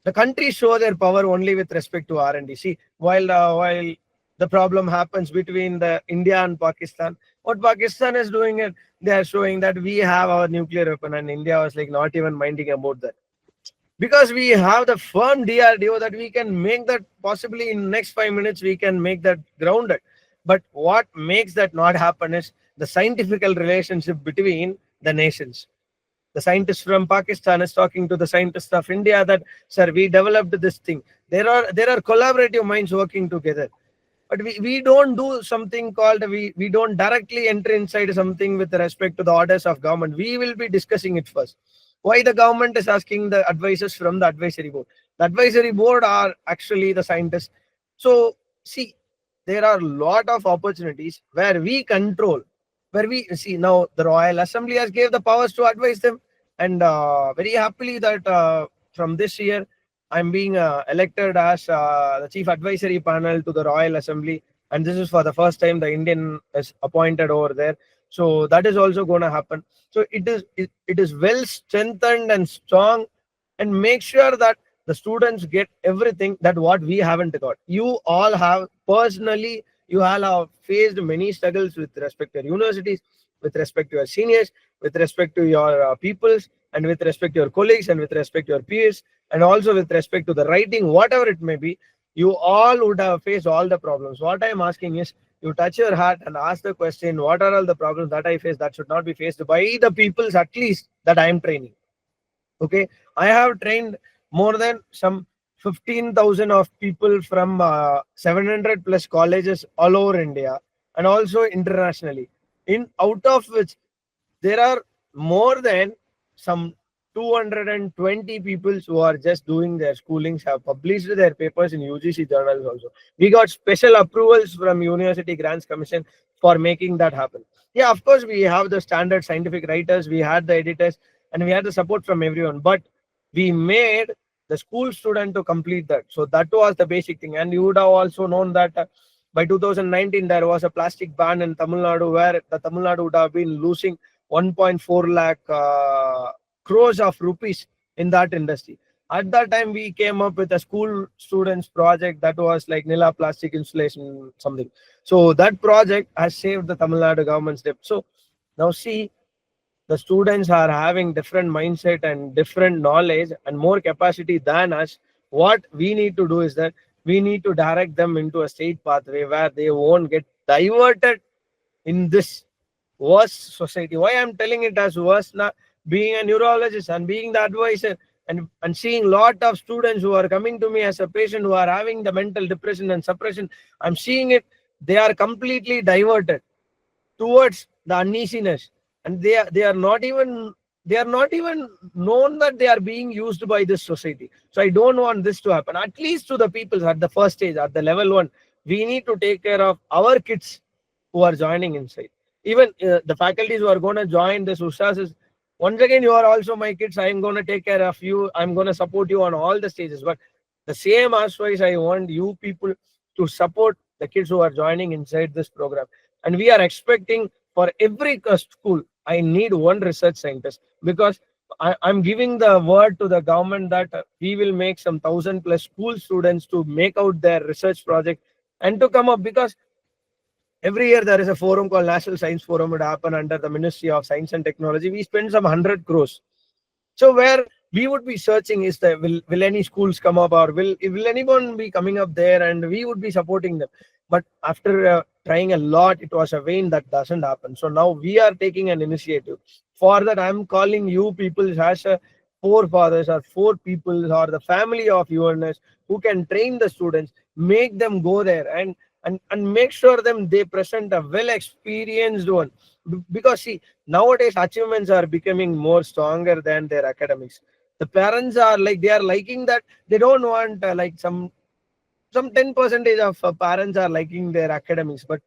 S6: the countries show their power only with respect to R&D. See, while the problem happens between the India and Pakistan, what Pakistan is doing it, they are showing that we have our nuclear weapon, and India was like not even minding about that, because we have the firm DRDO that we can make that possibly in next 5 minutes we can make that grounded. But what makes that not happen is the scientific relationship between the nations. The scientist from Pakistan is talking to the scientist of India that, sir, we developed this thing. There are collaborative minds working together. But we don't do something called, we don't directly enter inside something with respect to the orders of government. We will be discussing it first. Why the government is asking the advisors from the advisory board? The advisory board are actually the scientists. So see, there are a lot of opportunities where we control, where we see now the Royal Assembly has gave the powers to advise them. And very happily that from this year, I'm being elected as the chief advisory panel to the Royal Assembly. and this is for the first time the Indian is appointed over there. So that is also going to happen. So it is well strengthened and strong, and make sure that the students get everything that what we haven't got. You all have personally, you all have faced many struggles with respect to your universities, with respect to your seniors, with respect to your peoples, and with respect to your colleagues, and with respect to your peers, and also with respect to the writing, whatever it may be. You all would have faced all the problems. What I am asking is, you touch your heart and ask the question, what are all the problems that I face that should not be faced by the peoples at least that I am training? Okay, I have trained more than some 15,000 of people from 700 plus colleges all over India, and also internationally. In out of which there are more than some 220 people who are just doing their schoolings, have published their papers in UGC journals also. We got special approvals from University Grants Commission for making that happen. Yeah, of course, we have the standard scientific writers, we had the editors, and we had the support from everyone, but we made the school student to complete that. So that was the basic thing. And you would have also known that by 2019, there was a plastic ban in Tamil Nadu, where the Tamil Nadu would have been losing 1.4 lakh crores of rupees in that industry. At that time, we came up with a school students project that was like Nila plastic installation something. So that project has saved the Tamil Nadu government's debt. So now see, the students are having different mindset and different knowledge and more capacity than us. What we need to do is that we need to direct them into a straight pathway where they won't get diverted in this worse society. Why I'm telling it as worse? Now, being a neurologist and being the advisor, and seeing lot of students who are coming to me as a patient who are having the mental depression and suppression, I'm seeing it, they are completely diverted towards the uneasiness, and they are not even known that they are being used by this society. So I don't want this to happen. At least to the people at the first stage, at the level 1, we need to take care of our kids who are joining inside. Even the faculties who are going to join this USHAS is, once again, you are also my kids. I am going to take care of you. I'm going to support you on all the stages. But the same as wise, I want you people to support the kids who are joining inside this program. And we are expecting for every school, I need one research scientist, because I'm giving the word to the government that we will make some 1,000 plus school students to make out their research project and to come up, because every year there is a forum called National Science Forum. It happen under the Ministry of Science and Technology. We spend some 100 crores. So where we would be searching is that will any schools come up, or will anyone be coming up there, and we would be supporting them. But after trying a lot, it was a vain. That doesn't happen. So now we are taking an initiative. For that, I'm calling you people as a forefathers or 4 people or the family of UNS who can train the students, make them go there and make sure them they present a well experienced one. Because see, nowadays achievements are becoming more stronger than their academics. The parents are like, they are liking that. They don't want like some 10% of parents are liking their academics, but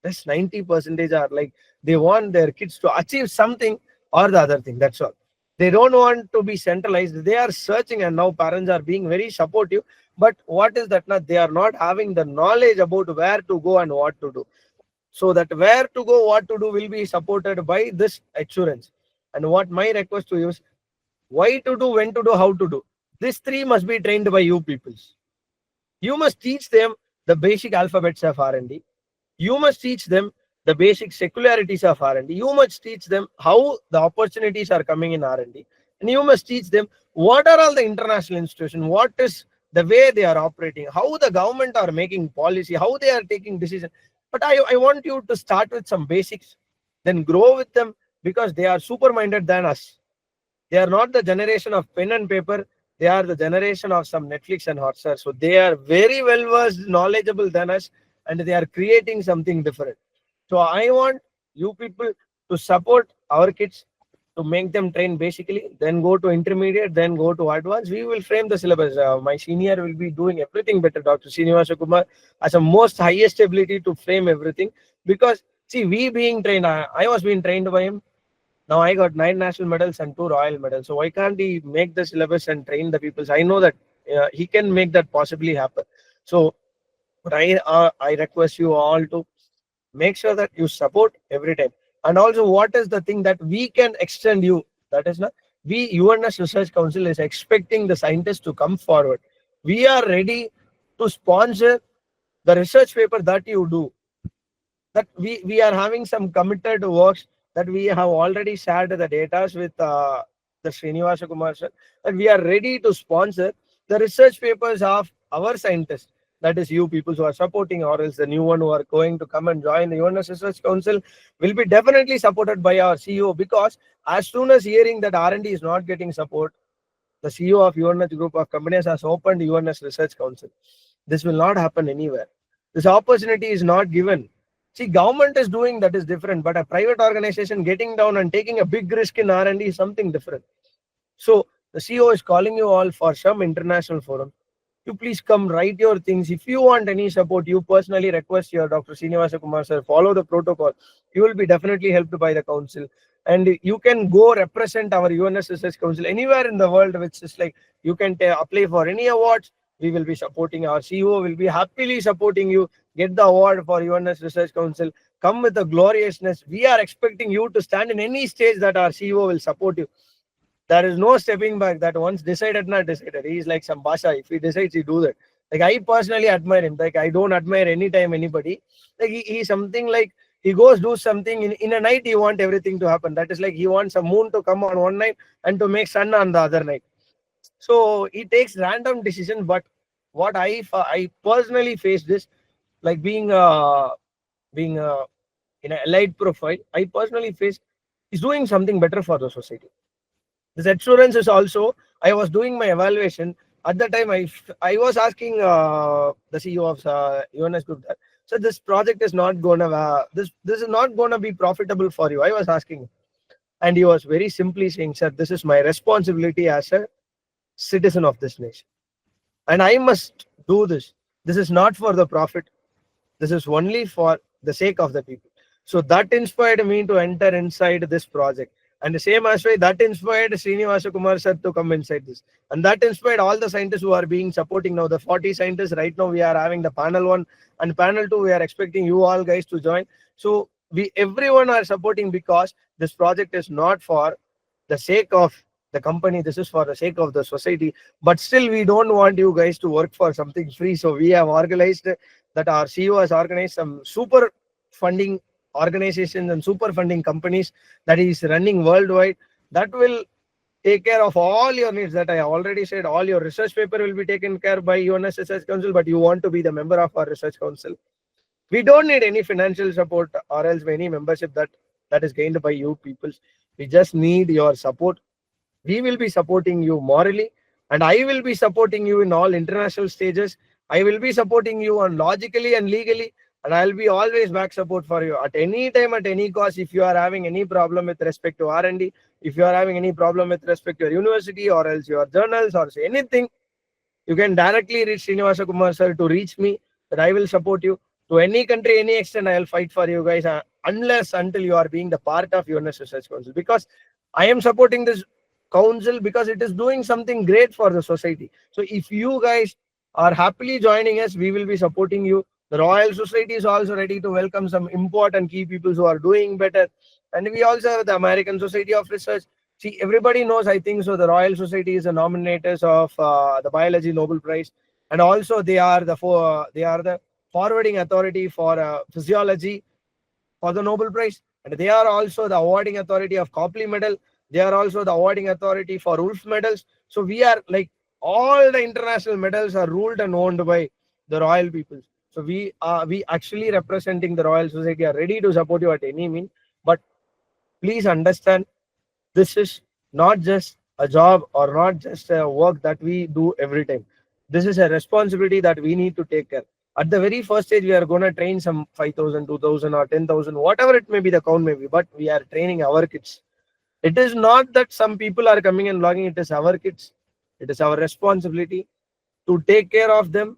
S6: this 90% are like, they want their kids to achieve something or the other thing. That's all. They don't want to be centralized. They are searching, and now parents are being very supportive. But what is that? Now they are not having the knowledge about where to go and what to do. So that where to go, what to do will be supported by this assurance. And what my request to you is, why to do, when to do, how to do. These 3 must be trained by you people. You must teach them the basic alphabets of R&D. You must teach them the basic secularities of R&D. You must teach them how the opportunities are coming in R&D. And you must teach them what are all the international institutions, what is the way they are operating, how the government are making policy, how they are taking decisions. But I want you to start with some basics, then grow with them, because they are super minded than us. They are not the generation of pen and paper. They are the generation of some Netflix and Hotstar. So they are very well versed, knowledgeable than us, and they are creating something different. So I want you people to support our kids, to make them train basically, then go to intermediate, then go to advanced. We will frame the syllabus. My senior will be doing everything better. Dr. Srinivasa Kumar has a most highest ability to frame everything, because see, we being trained, I was being trained by him. Now I got 9 national medals and 2 royal medals. So why can't he make the syllabus and train the people? I know that he can make that possibly happen. So But I request you all to make sure that you support every time. And also, what is the thing that we can extend you? That is not, we UNS Research Council is expecting the scientists to come forward. We are ready to sponsor the research paper that you do. That we are having some committed works that we have already shared the data with the Srinivasa Kumar sir, that we are ready to sponsor the research papers of our scientists. That is you people who are supporting, or else the new one who are going to come and join the UNS Research Council will be definitely supported by our CEO, because as soon as hearing that R&D is not getting support, the CEO of UNS group of companies has opened UNS Research Council. This will not happen anywhere. This opportunity is not given. See, government is doing, that is different, but a private organization getting down and taking a big risk in R&D is something different. So the CEO is calling you all for some international forum. You please come, write your things. If you want any support, you personally request your Dr. Srinivasa Kumar sir, follow the protocol. You will be definitely helped by the council. And you can go represent our UNS Research Council anywhere in the world, which is like, you can apply for any awards. We will be supporting, our CEO will be happily supporting you. Get the award for UNS Research Council. Come with the gloriousness. We are expecting you to stand in any stage that our CEO will support you. There is no stepping back. That once decided, not decided. He is like some basha. If he decides, he do that. Like, I personally admire him. Like, I don't admire anytime anybody. Like, he's something like, he goes do something in a night. He want everything to happen. That is like, he wants a moon to come on one night and to make sun on the other night. So he takes random decisions. But what I personally face this, like being in an allied profile, I personally face, is doing something better for the society. This assurance is also, I was doing my evaluation at the time. I was asking the CEO of UNS group that, so this project is not gonna this is not gonna be profitable for you. I was asking him, and he was very simply saying, sir, this is my responsibility as a citizen of this nation, and I must do this. This is not for the profit. This is only for the sake of the people. So that inspired me to enter inside this project. And the same as way, that inspired Srinivasa Kumar sir to come inside this. And that inspired all the scientists who are being supporting now. The 40 scientists right now, we are having the panel 1 and panel 2. We are expecting you all guys to join. So everyone are supporting, because this project is not for the sake of the company. This is for the sake of the society. But still, we don't want you guys to work for something free. So we have organized that, our CEO has organized some super funding organizations and super funding companies that is running worldwide, that will take care of all your needs. That I already said, all your research paper will be taken care by UNS Research Council, but you want to be the member of our research council. We don't need any financial support or else any membership that is gained by you people. We just need your support. We will be supporting you morally, and I will be supporting you in all international stages. I will be supporting you on logically and legally, and I'll be always back support for you at any time, at any cost. If you are having any problem with respect to R&D, if you are having any problem with respect to your university or else your journals or say anything, you can directly reach Srinivasa Kumar sir to reach me, that I will support you. To any country, any extent, I will fight for you guys, until you are being the part of UNS Research Council. Because I am supporting this council because it is doing something great for the society. So if you guys are happily joining us, we will be supporting you. The Royal Society is also ready to welcome some important key people who are doing better. And we also have the American Society of Research. See, everybody knows, I think so, the Royal Society is the nominators of the Biology Nobel Prize. And also they are the forwarding authority for physiology for the Nobel Prize. And they are also the awarding authority of Copley Medal. They are also the awarding authority for Wolf medals. So we are like, all the international medals are ruled and owned by the royal people. So we actually representing the Royal Society are ready to support you at any means. But please understand, this is not just a job or not just a work that we do every time. This is a responsibility that we need to take care. At the very first stage, we are going to train some 5,000, 2,000 or 10,000, whatever it may be, the count may be, but we are training our kids. It is not that some people are coming and logging. It is our kids. It is our responsibility to take care of them,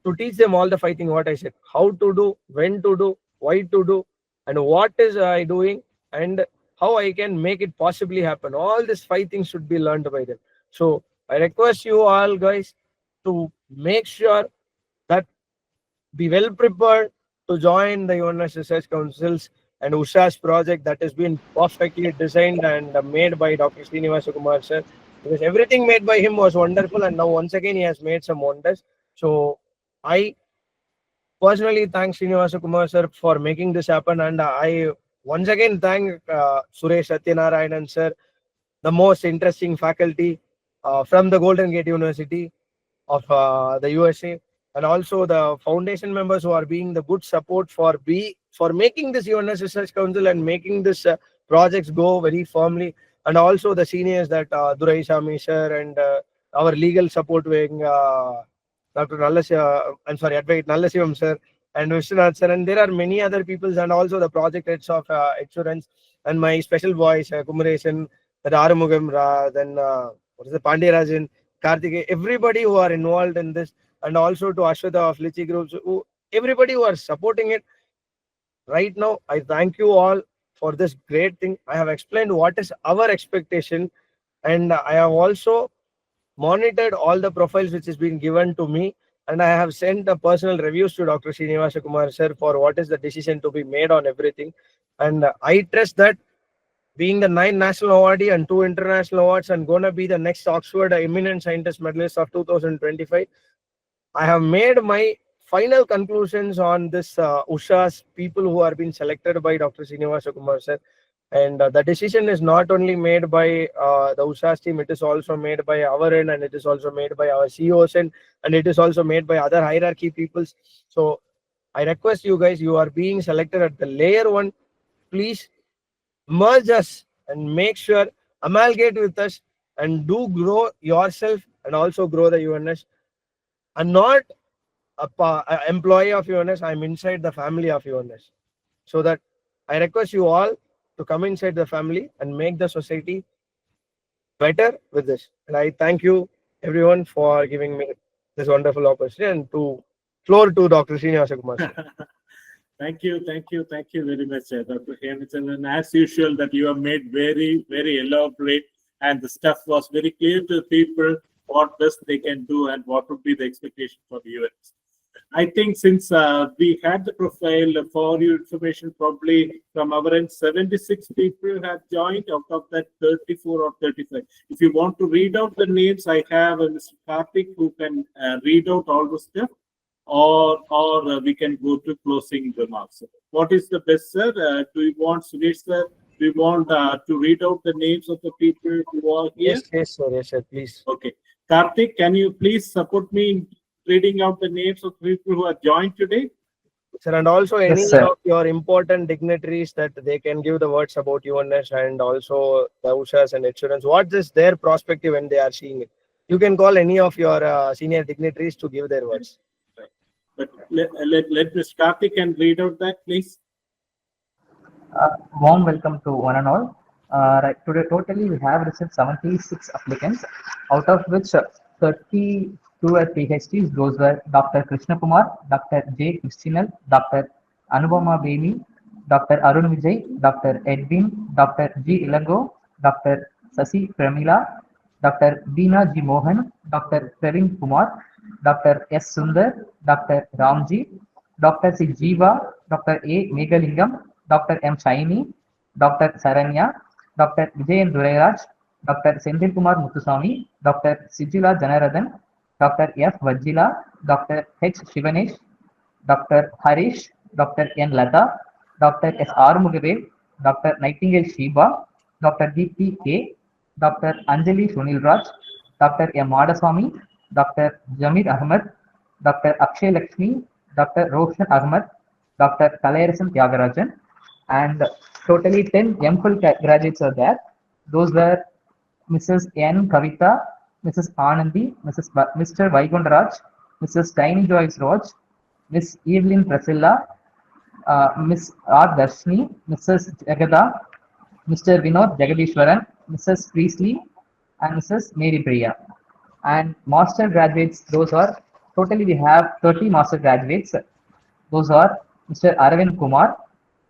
S6: to teach them all the fighting, what I said, how to do, when to do, why to do, and what is I doing, and how I can make it possibly happen. All these 5 things should be learned by them. So I request you all guys to make sure that be well prepared to join the UNS Research Council's and USHAS project that has been perfectly designed and made by Dr. Srinivasa Kumar sir. Because everything made by him was wonderful, and now once again he has made some wonders. So I personally thank Srinivasa Kumar sir for making this happen, and I once again thank Suresh Satyanarayanan sir, the most interesting faculty from the Golden Gate University of the USA, and also the foundation members who are being the good support for making this UNS Research Council and making this projects go very firmly, and also the seniors that Durai Shami sir and our legal support wing Dr. I'm sorry, Advocate Nallasivam sir and Vishwanath sir, and there are many other peoples, and also the project heads of insurance, and my special boys Kumaresan, that Arumugam, then what is the Pandeyarajan, Karthike, everybody who are involved in this, and also to Ashwata of Lichi Groups, everybody who are supporting it. Right now, I thank you all for this great thing. I have explained what is our expectation, and I have also monitored all the profiles which has been given to me, and I have sent the personal reviews to Dr. Srinivasa Kumar sir for what is the decision to be made on everything. And I trust that being the 9 national awardee and 2 international awards and gonna be the next Oxford Eminent Scientist Medalist of 2025, I have made my final conclusions on this USHAS people who are being selected by Dr. Srinivasa Kumar sir. And the decision is not only made by the USHAS team, it is also made by our end, and it is also made by our CEOs end, and it is also made by other hierarchy peoples. So I request you guys, you are being selected at the layer 1. Please merge us and make sure, amalgate with us, and do grow yourself and also grow the UNS. I'm not a employee of UNS, I'm inside the family of UNS. So that I request you all to come inside the family and make the society better with this. And I thank you everyone for giving me this wonderful opportunity, and to floor to Dr. Srinivasa Kumar.
S4: Thank you very much, Dr. Hemichan. And as usual, that you have made very, very elaborate, and the stuff was very clear to people what best they can do and what would be the expectation for the UNS. I think since we had the profile, for your information, probably from our end, 76 people have joined. Out of that, 34 or 35. If you want to read out the names, I have Mr. Karthik who can read out all the stuff, or we can go to closing remarks. What is the best, sir? Do you want Suresh, sir? Do you want to read out the names of the people who are here?
S6: Yes, sir, please.
S4: Okay. Karthik, can you please support me in reading out the names of people who are joined today?
S6: Sir, and also any
S7: Yes, sir.
S6: of your important dignitaries that they can give the words about UNS, and also the USHAS and insurance. What is their perspective when they are seeing it? You can call any of your senior dignitaries to give their words.
S4: Right. But let Mr. Karthik and read out that, please.
S7: Warm welcome to one and all. Right, today totally we have received 76 applicants, out of which 32 are PhDs. Those were Dr. Krishna Kumar, Dr. J. Kristinal, Dr. Anupama Beni, Dr. Arun Vijay, Dr. Edwin, Dr. G. Ilango, Dr. Sasi Pramila, Dr. Deena G. Mohan, Dr. Praveen Kumar, Dr. S. Sundar, Dr. Ramji, Dr. C. Jiva, Dr. A. Megalingam, Dr. M. Shaini, Dr. Saranya, Dr. Vijayan Duraraj, Dr. Senthil Kumar Muthuswamy, Dr. Sijila Janaradan, Dr. F. Vajila, Dr. H. Shivanesh, Dr. Harish, Dr. N. Lata, Dr. S. R. Mugavel, Dr. Nightingale Shiba, Dr. D.P. K, Dr. Anjali Sunil Raj, Dr. M. Madaswamy, Dr. Jamir Ahmed, Dr. Akshay Lakshmi, Dr. Roshan Ahmed, Dr. Kalayarasan Tyagarajan, and totally 10 MPhil graduates are there. Those were Mrs. N. Kavita, Mrs. Anandi, Mr. Vaikundaraj, Mrs. Tiny Joyce Raj, Miss Evelyn Priscilla, Miss R. Darshni, Mrs. Jagada, Mr. Vinod Jagadishwaran, Mrs. Priestley, and Mrs. Mary Priya. And master graduates, those are totally we have 30 master graduates. Those are Mr. Aravind Kumar,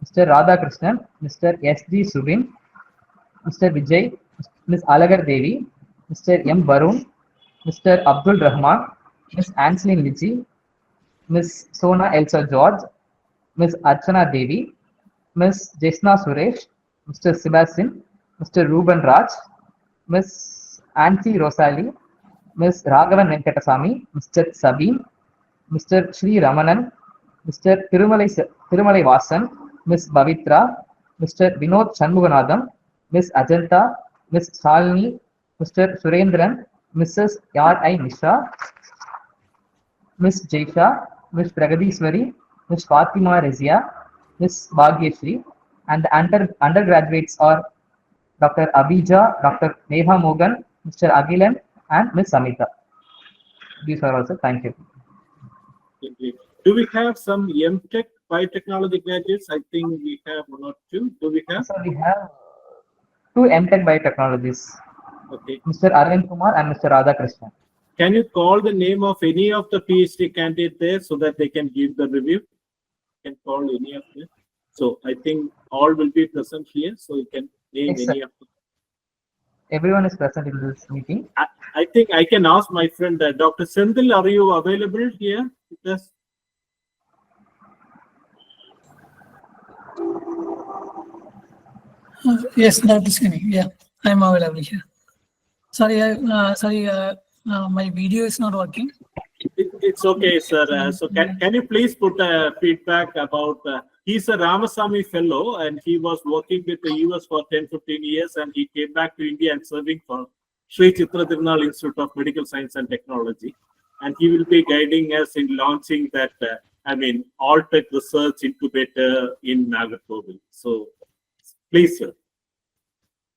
S7: Mr. Radhakrishnan, Mr. S.G. Subin, Mr. Vijay, Ms. Alagar Devi, Mr. M. Varun, Mr. Abdul Rahman, Ms. Anslin Lichi, Ms. Sona Elsa George, Ms. Archana Devi, Ms. Jesna Suresh, Mr. Sebastian, Mr. Ruben Raj, Ms. Ansi Rosali, Ms. Raghavan Venkatasamy, Mr. Sabine, Mr. Sri Ramanan, Mr. Thirumalai Vasan, Ms. Bavitra, Mr. Vinod Shanmuganathan, Ms. Ajanta, Ms. Shalini, Mr. Surendran, Mrs. Yar I. Nisha, Ms. Jaisha, Ms. Pragadiswari, Ms. Fatima Rezia, Ms. Bhagyashri, and the undergraduates are Dr. Abhija, Dr. Neha Mogan, Mr. Agilan, and Ms. Samita. These are also. Thank you.
S4: Do we have some MTech biotechnology graduates? I think we have one or two. Do we have?
S7: So we have two MTech biotechnologies,
S4: Okay.
S7: Mr. Arvind Kumar and Mr. Radhakrishnan.
S4: Can you call the name of any of the PhD candidates there so that they can give the review? You can call any of them. So I think all will be present here, so you can name
S7: Yes,
S4: any
S7: sir.
S4: of them.
S7: Everyone is present in this meeting.
S4: I think I can ask my friend, Dr. Sendil, are you available here with us?
S8: Yes, Dr. Srini. Yeah, I'm available here. Sorry, my video is not working.
S4: It's okay, sir. So can you please put a feedback about, he's a Ramasamy fellow and he was working with the US for 10-15 years and he came back to India and serving for Sri Chitra Tirunal Institute of Medical Science and Technology. And he will be guiding us in launching that, all tech research incubator in Nagarkovil. So please, sir.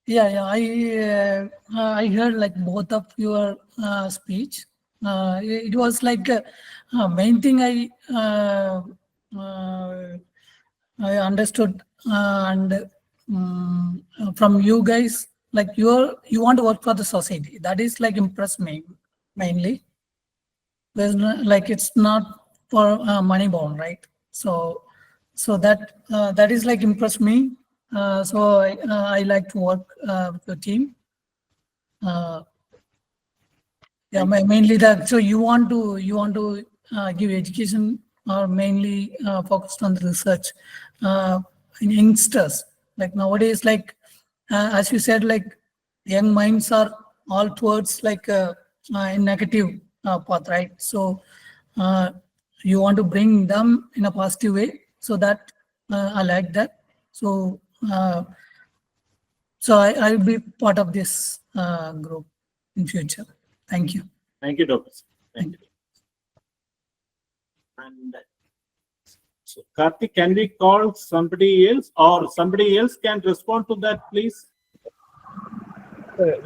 S8: Yeah. I heard like both of your speech. It was like main thing I understood and from you guys, like you want to work for the society. That is like impressed me mainly. There's like it's not for money bound, right? So that is like impressed me. So I like to work with the team. Yeah, mainly that. So you want to give education or mainly focused on the research in youngsters. Like nowadays, like as you said, like young minds are all towards like a negative path, right? So you want to bring them in a positive way. So that I like that. So I'll be part of this group in future. Thank you.
S4: Thank you, Doctor. Thank you. And so, Karthik, can we call somebody else or somebody else can respond to that, please?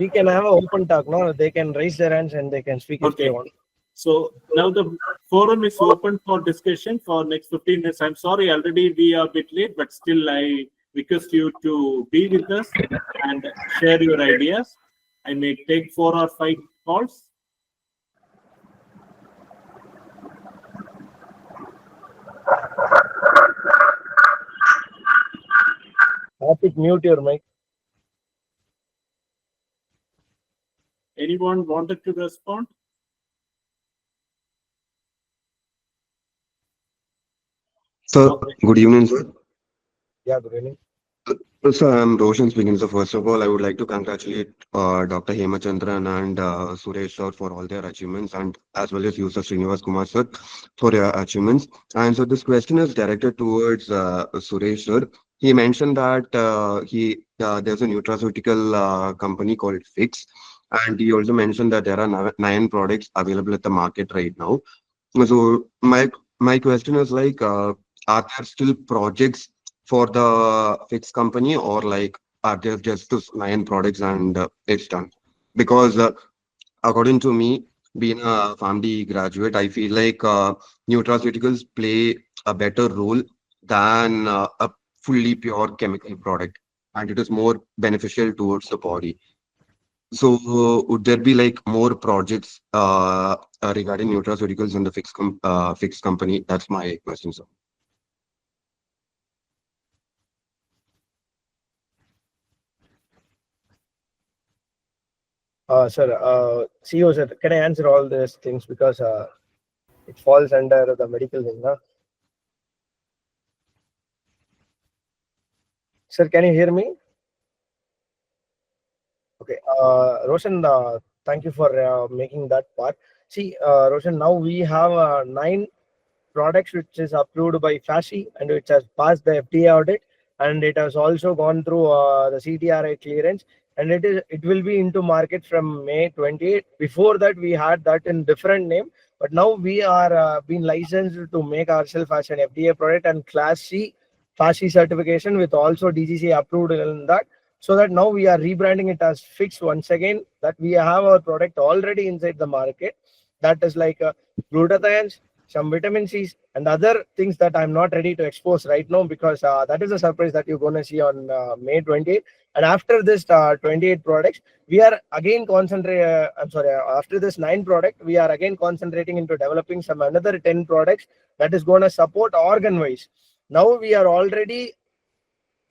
S6: We can have an open talk, no? They can raise their hands and they can speak if they want.
S4: So now the forum is open for discussion for next 15 minutes. I'm sorry, already we are a bit late, but still I request you to be with us and share your ideas. I may take 4 or 5 calls.
S6: Karthik, mute your mic.
S4: Anyone wanted to respond?
S9: Sir, good evening, sir.
S6: Yeah, good evening.
S9: Sir, I'm Roshan speaking. So first of all, I would like to congratulate Dr. Hemachandran and Suresh sir for all their achievements, and as well as you, Sir Srinivas Kumar sir, for your achievements. And so this question is directed towards Suresh sir. He mentioned that there's a nutraceutical company called Fix, and he also mentioned that there are 9 products available at the market right now. So my question is like, are there still projects for the Fix company, or like are there just those 9 products and it's done? Because according to me, being a family graduate, I feel like nutraceuticals play a better role than a fully pure chemical product, and it is more beneficial towards the body. So would there be like more projects regarding nutraceuticals in the Fix company? That's my question, sir.
S6: Sir, CEO sir, can I answer all these things? Because it falls under the medical wing. Huh? Sir, can you hear me? Okay, Roshan, thank you for making that part. See, Roshan, now we have 9 products which is approved by FASI and which has passed the FDA audit, and it has also gone through the CTRI clearance, and it will be into market from May 28. Before that, we had that in different name, but now we are being licensed to make ourselves as an FDA product and Class C FASI certification with also DGC approved in that. So that now we are rebranding it as Fix once again, that we have our product already inside the market. That is like glutathiones, some vitamin C's, and other things that I'm not ready to expose right now, because that is a surprise that you're going to see on May 28th. And after this 28 products, we are again after this 9 product, we are again concentrating into developing some another 10 products that is going to support organ wise. Now we are already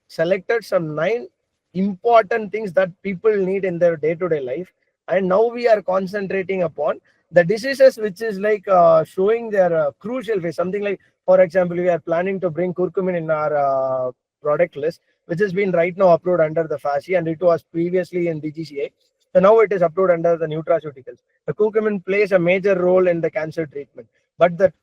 S6: selected some 9 important things that people need in their day-to-day life, and now we are concentrating upon the diseases which is like showing their crucial phase. Something like, for example, we are planning to bring curcumin in our product list, which has been right now approved under the FASI, and it was previously in DGCA. So now it is approved under the nutraceuticals. The curcumin plays a major role in the cancer treatment, but the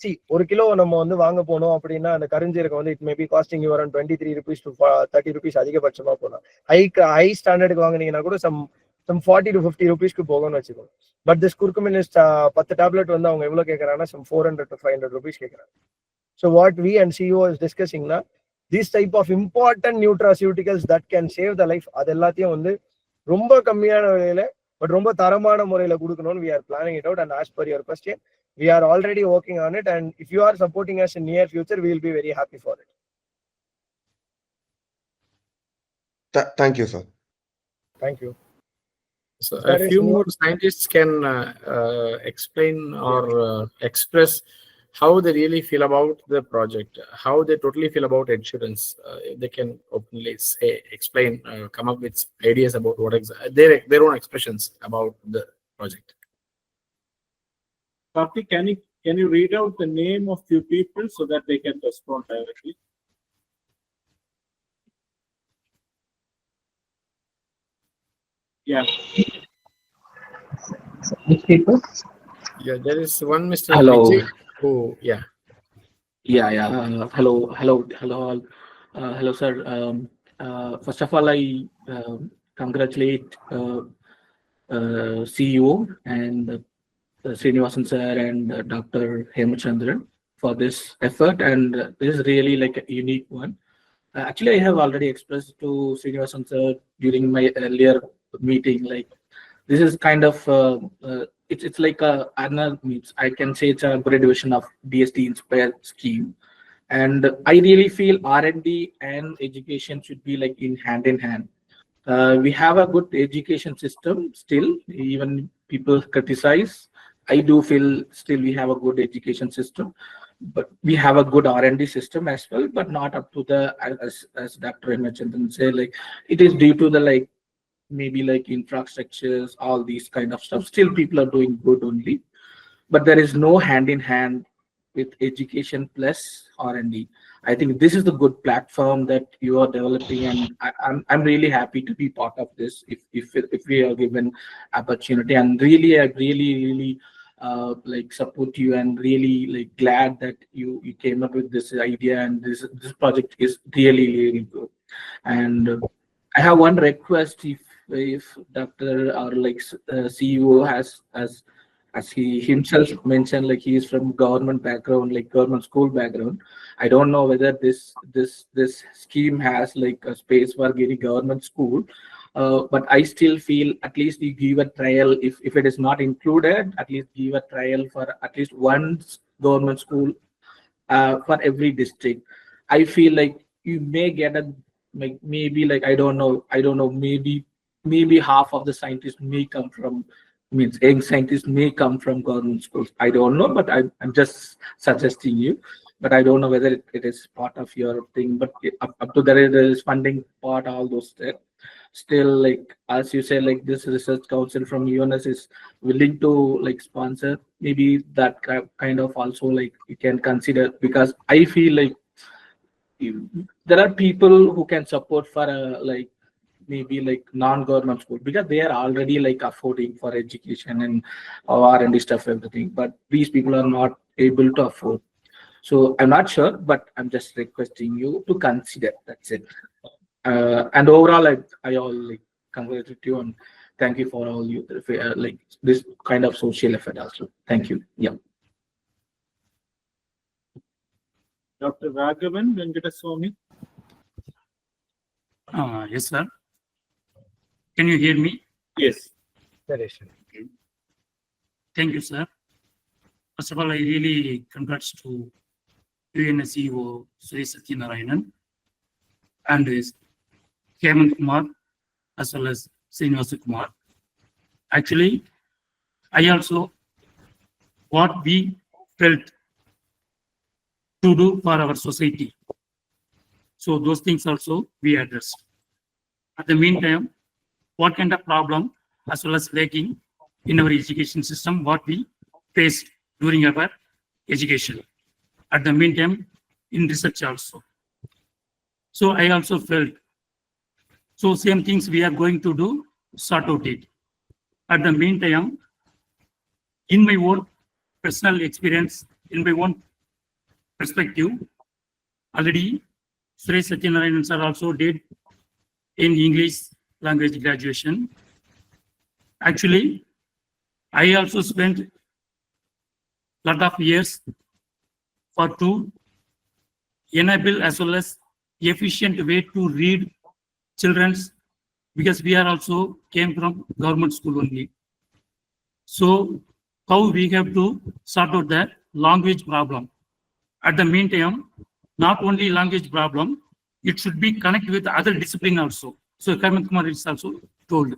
S6: see, 1 kilo நம்ம வந்து வாங்க போனோம் அப்படின்னா அந்த கருஞ்சீரகம் வந்து it may be costing you around 23 rupees to 30 rupees அதிகபட்சமா போலாம். ஹை ஸ்டாண்டர்டுக்கு வாங்குனீங்கன்னா கூட some 40 to 50 rupeesக்கு போகும்னு வச்சுக்கோங்க. But this curcumin is 10 tablet வந்து அவங்க எவ்வளவு கேட்கறாங்கன்னா some 400 to 500 rupees கேட்கறாங்க. So what we and CEO is discussing na, this type of important nutraceuticals that can save the life, அது எல்லாத்தையும் வந்து ரொம்ப கம்மியான விலையில பட் ரொம்ப தரமான முறையில கொடுக்கணும்னு we are planning it out. And as per your question, we are already working on it, and if you are supporting us in near future, we will be very happy for it.
S9: Thank you, sir.
S6: Thank you.
S1: So a few more scientists can explain or express how they really feel about the project, how they totally feel about insurance. They can openly say, explain, come up with ideas about what their own expressions about the project.
S4: Karthik, can you read out the name of few people so that they can respond directly? Yeah.
S7: Which people?
S1: Yeah, there is one Mr.
S10: Hello.
S1: Vijay who, yeah.
S10: Yeah. Hello all. Hello, sir. First of all, I congratulate CEO and Srinivasan sir and Dr. Hemachandran for this effort, and this is really like a unique one. Actually, I have already expressed to Srinivasan sir during my earlier meeting, like this is kind of it's like I can say it's a graduation of DST Inspire scheme, and I really feel R&D and education should be like in hand. We have a good education system still, even people criticize. I do feel still we have a good education system, but we have a good R&D system as well, but not up to the, as Dr. Hemachandran said, like it is due to the like maybe like infrastructures, all these kind of stuff. Still people are doing good only, but there is no hand in hand with education plus R&D. I think this is the good platform that you are developing, and I'm really happy to be part of this if we are given opportunity. And really I really like support you, and really like glad that you came up with this idea, and this project is really good. And I have one request, if Dr. or like CEO has, as he himself mentioned, like he is from government background, like government school background. I don't know whether this scheme has like a space for getting government school, but I still feel at least you give a trial. If it is not included, at least give a trial for at least one government school for every district. I feel like you may get a like maybe like I don't know, maybe half of the scientists may come from, means young scientists may come from government schools. I don't know, but I'm just suggesting you. But I don't know whether it is part of your thing. But up to there is funding part, all those steps. still, like as you say, like this research council from UNS is willing to like sponsor, maybe that kind of also like you can consider, because I feel like there are people who can support for a like maybe like non-government school, because they are already like affording for education and R&D stuff, everything, but these people are not able to afford. So I'm not sure, but I'm just requesting you to consider. That's it. And overall, I all like congratulate you and thank you for all you like this kind of social effort also. Thank you. Yeah.
S4: Dr. Raghavan Venkataswamy.
S11: Yes, sir. Can you hear me?
S4: Yes.
S6: Yes, sir.
S11: Thank you, sir. First of all, I really congrats to UNS CEO Sri Satyanarayanan and his Hemant Kumar as well as Srinivasa Kumar. Actually, I also what we felt to do for our society. So those things also we addressed. At the meantime, what kind of problem as well as lacking in our education system, what we faced during our education. At the meantime, in research also. So I also felt, so same things we are going to do, sort out it. At the meantime, in my own personal experience, in my own perspective, already Sri Satyanarayanan sir also did in English language graduation. Actually, I also spent a lot of years for to enable as well as efficient way to read children's, because we are also came from government school only. So how we have to sort out the language problem. At the meantime, not only language problem, it should be connected with other discipline also. So Hemant Kumar is also told.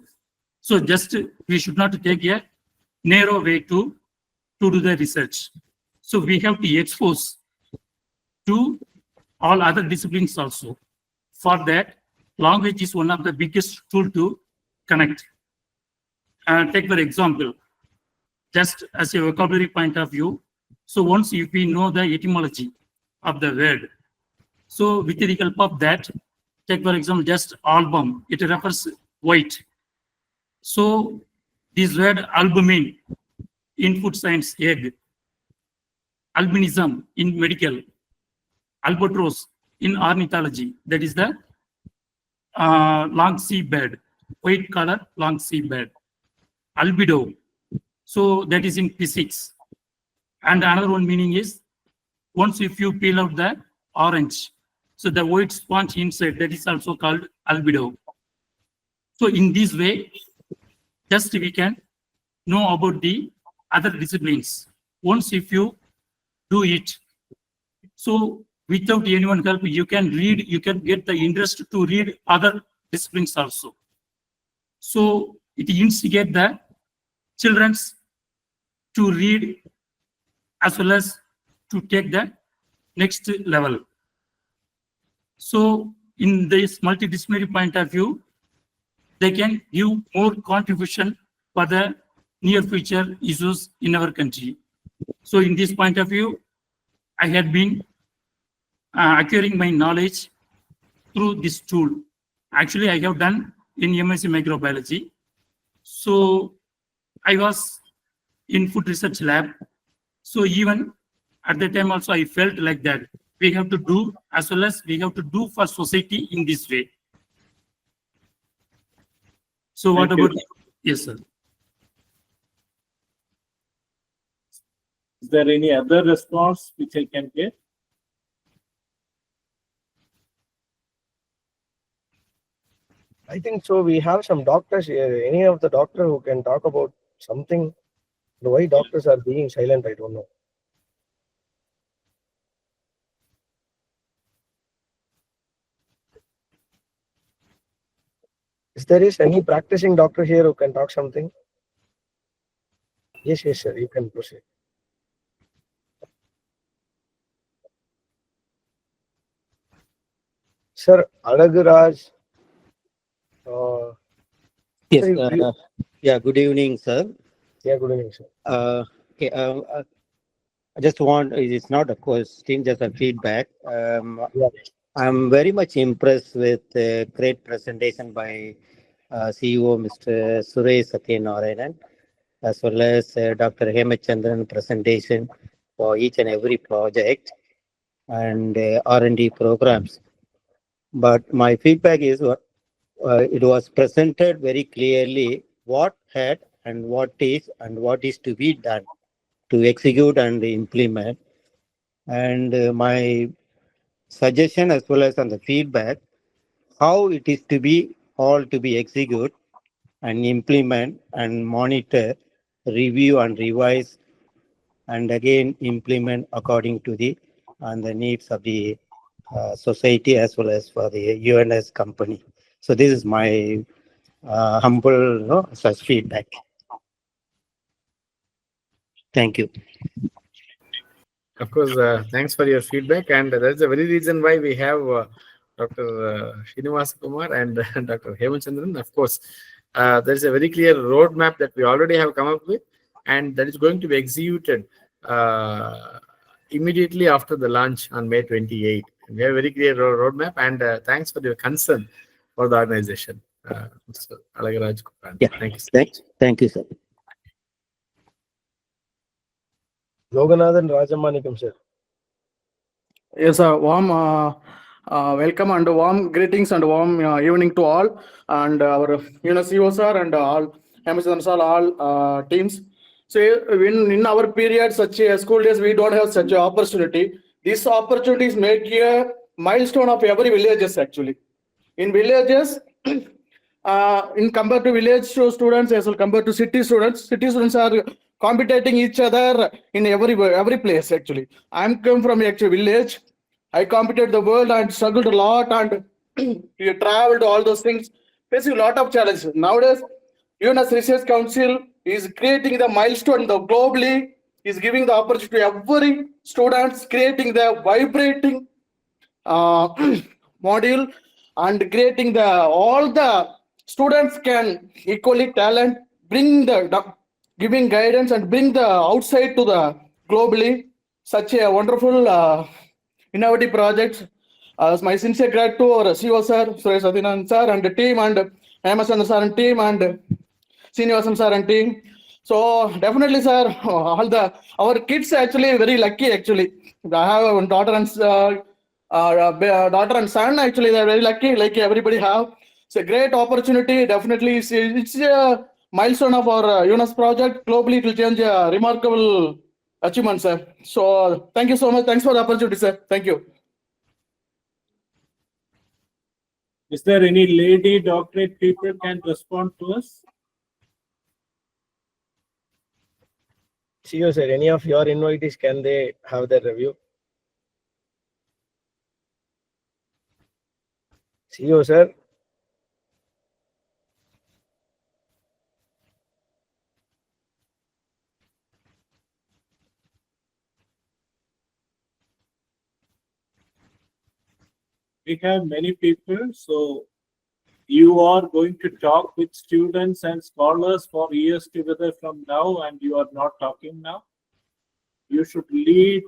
S11: So just we should not take a narrow way to do the research. So we have to expose to all other disciplines also. For that, language is one of the biggest tool to connect. Take for example, just as a vocabulary point of view. So once if we know the etymology of the word, so with the help of that, take for example, just album, it refers white. So this word albumin in food science, egg, albinism in medical, albatross in ornithology, that is the long sea bird, white color long sea bird, albedo, so that is in physics. And another one meaning is, once if you peel out the orange, so the white sponge inside, that is also called albedo. So in this way, just we can know about the other disciplines. Once if you do it, so without anyone help, you can read, you can get the interest to read other disciplines also. So it instigates the children to read as well as to take the next level. So in this multidisciplinary point of view, they can give more contribution for the near future issues in our country. So in this point of view, I had been acquiring my knowledge through this tool. Actually, I have done in MSc microbiology. So I was in food research lab. So even at the time also, I felt like that we have to do as well as we have to do for society in this way. So what about, yes, sir.
S4: Is there any other response which I can get?
S6: I think so. We have some doctors here. Any of the doctor who can talk about something? Why doctors are being silent, I don't know. Is there any practicing doctor here who can talk something? Yes, sir. You can proceed. Sir, Alagaraj,
S12: Yes.
S6: Sir,
S12: Yeah. Good evening, sir.
S6: yeah, good evening, sir.
S12: Okay. I just want. It's not a question, just a feedback.
S6: Yeah.
S12: I'm very much impressed with the great presentation by CEO Mr. Suresh Satyanarayanan, as well as Dr. Hemachandran presentation for each and every project and R&D programs. But my feedback is it was presented very clearly what had and what is to be done to execute and implement. And my suggestion as well as on the feedback, how it is to be all to be execute and implement and monitor, review and revise, and again implement according to the needs of the society as well as for the UNS company. So this is my humble such feedback. Thank you.
S1: Of course, thanks for your feedback. And that's the very reason why we have Dr. Srinivas Kumar and Dr. Hemachandran. Of course, there's a very clear roadmap that we already have come up with, and that is going to be executed immediately after the launch on May 28. We have a very clear roadmap, and thanks for your concern for the organization. Mr. Alagaraj Kupan.
S12: Yeah.
S1: Thank you.
S12: Thank you, sir.
S6: Loganathan Rajamanikam, sir.
S10: Yes, warm welcome and warm greetings and warm evening to all, and our CEO sir and all Hemachandran sir, all teams. So in our period, such a school days, we don't have such an opportunity. These opportunities make a milestone of every villages actually. In villages, in compared to village students as well compared to city students are competing each other in every place actually. I'm come from actually village. I competed the world and struggled a lot, and you traveled all those things, facing a lot of challenges. Nowadays, UNS Research Council is creating the milestone globally, is giving the opportunity to every students, creating the vibrating module and creating all the students can equally talent, bring the giving guidance and bring the outside to the globally. Such a wonderful innovative projects. My sincere gratitude to our CEO sir, Suresh Satyanarayanan sir and the team, and Hemachandran sir and team, and Srinivasan sir and team. So definitely, sir, our kids actually very lucky actually. I have one daughter and son. Actually, they're very lucky, like everybody have. It's a great opportunity. Definitely, it's a milestone of our UNS project. Globally, it will change a remarkable achievement, sir. So thank you so much. Thanks for the opportunity, sir. Thank you.
S4: Is there any lady doctorate people can respond to us?
S6: CEO, sir, any of your invitees, can they have their review? CEO, sir.
S4: We have many people, so you are going to talk with students and scholars for years together from now, and you are not talking now. You should lead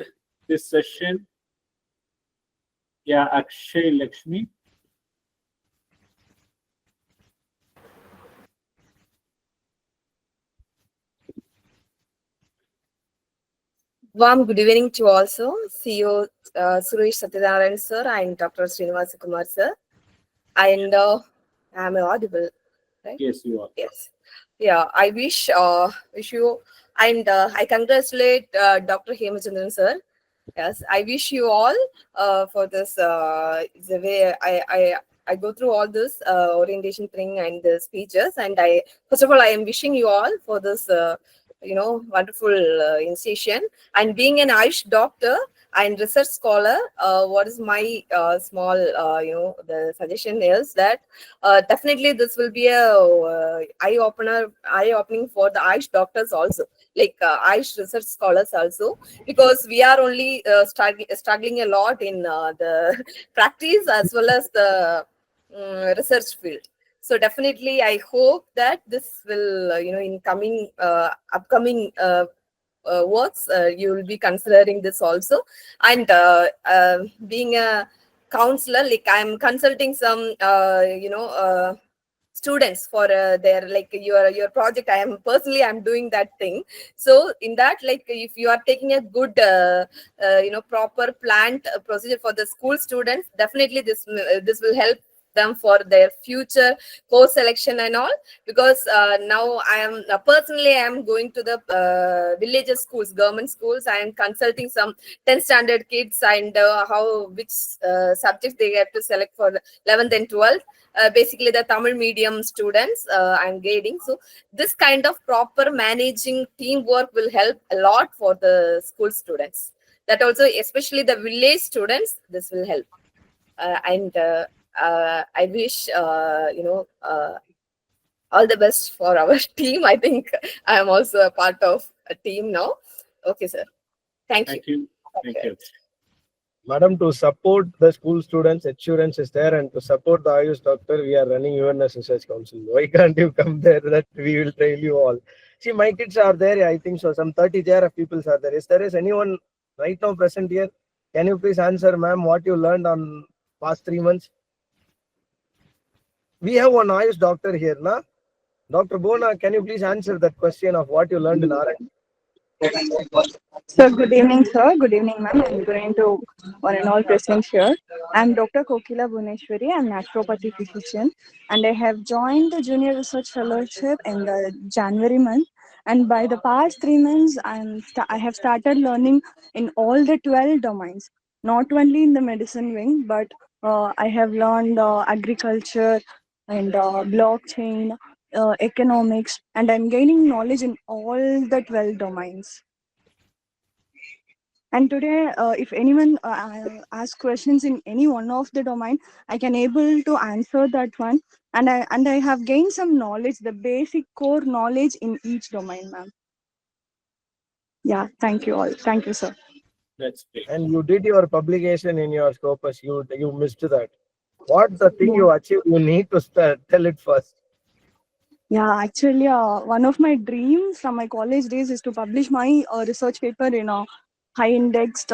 S4: this session. Yeah, Akshay Lakshmi.
S13: Warm good evening to also CEO Suresh Satyanarayanan sir and Dr. Srinivas Kumar sir. And am I audible? Right?
S4: Yes, you are.
S13: Yes. Yeah, I wish you, and I congratulate Dr. Hemachandran sir. Yes, I wish you all for this. The way I go through all this orientation thing and the speeches, and first of all I am wishing you all for this wonderful institution. And being an Irish doctor and research scholar, what is my small the suggestion is that definitely this will be a eye-opening for the Irish doctors also, like Irish research scholars also, because we are only struggling a lot in the practice as well as the research field. So definitely, I hope that this will, in coming upcoming works, you will be considering this also. And being a counselor, like I'm consulting some, students for their, like, your project. I'm doing that thing. So in that, like, if you are taking a good proper planned procedure for the school students, definitely this will help them for their future course selection and all. Because now I am personally I am going to the villages schools, government schools. I am consulting some 10th standard kids, and which subjects they have to select for 11th and 12th. Basically the Tamil medium students I'm guiding. So this kind of proper managing teamwork will help a lot for the school students. That also, especially the village students, this will help. And I wish all the best for our team. I think I am also a part of a team now. Okay, sir. Thank you.
S4: Thank you.
S6: Madam, to support the school students, assurance is there, and to support the Ayush doctor, we are running UNS Research Council. Why can't you come there? That we will train you all. See, my kids are there. I think so. Some 30 JRF people are there. Is there anyone right now present here? Can you please answer, ma'am, what you learned on past 3 months? We have one Ayush doctor here, na? Dr. Bona, can you please answer that question of what you learned in R&D?
S14: So good evening, sir. Good evening, ma'am. I'm going to one and all present here. I'm Dr. Kokila Bhuneshwari. I'm naturopathy physician, and I have joined the Junior Research Fellowship in the January month. And by the past 3 months, I have started learning in all the 12 domains, not only in the medicine wing, but I have learned agriculture and blockchain, economics, and I'm gaining knowledge in all the 12 domains. And today, if anyone asks questions in any one of the domain, I can able to answer that one. And I have gained some knowledge, the basic core knowledge in each domain, ma'am. Yeah, thank you all. Thank you, sir.
S4: That's great.
S6: And you did your publication in your Scopus. You missed that. What's the thing you achieved? You need to tell it first.
S14: Yeah, actually, one of my dreams from my college days is to publish my research paper in a high indexed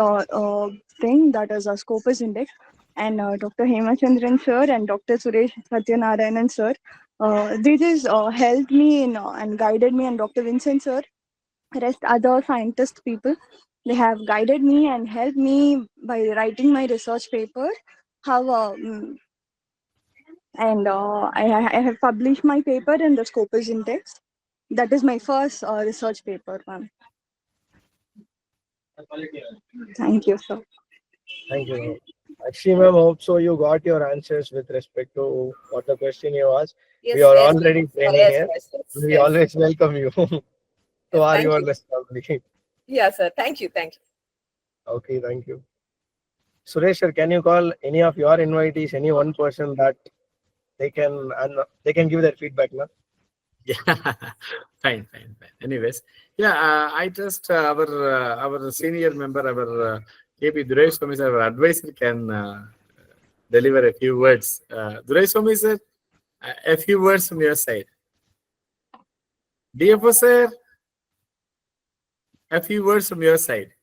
S14: thing, that is a Scopus index. And Dr. Hemachandran sir and Dr. Suresh Satyanarayanan sir, they just helped me in, and guided me, and Dr. Vincent sir, rest other scientist people, they have guided me and helped me by writing my research paper. How and I have published my paper in the Scopus index. That is my first research paper, ma'am. Thank you, sir.
S6: Thank you. Actually, ma'am, hope so you got your answers with respect to what the question you asked.
S13: Yes,
S6: We are
S13: yes,
S6: already training here. We
S13: yes.
S6: always welcome you to our
S13: Thank you.
S6: UNS family.
S13: Yeah, sir. Thank you. Thank you.
S6: Okay, thank you. Suresh sir, can you call any of your invitees, any one person that they can give their feedback, na?
S1: Yeah, fine. Anyways, yeah, I trust our senior member, our KP Durai Swami sir, our advisor, can deliver a few words. Durai Swami sir, a few words from your side. DFO sir, a few words from your side.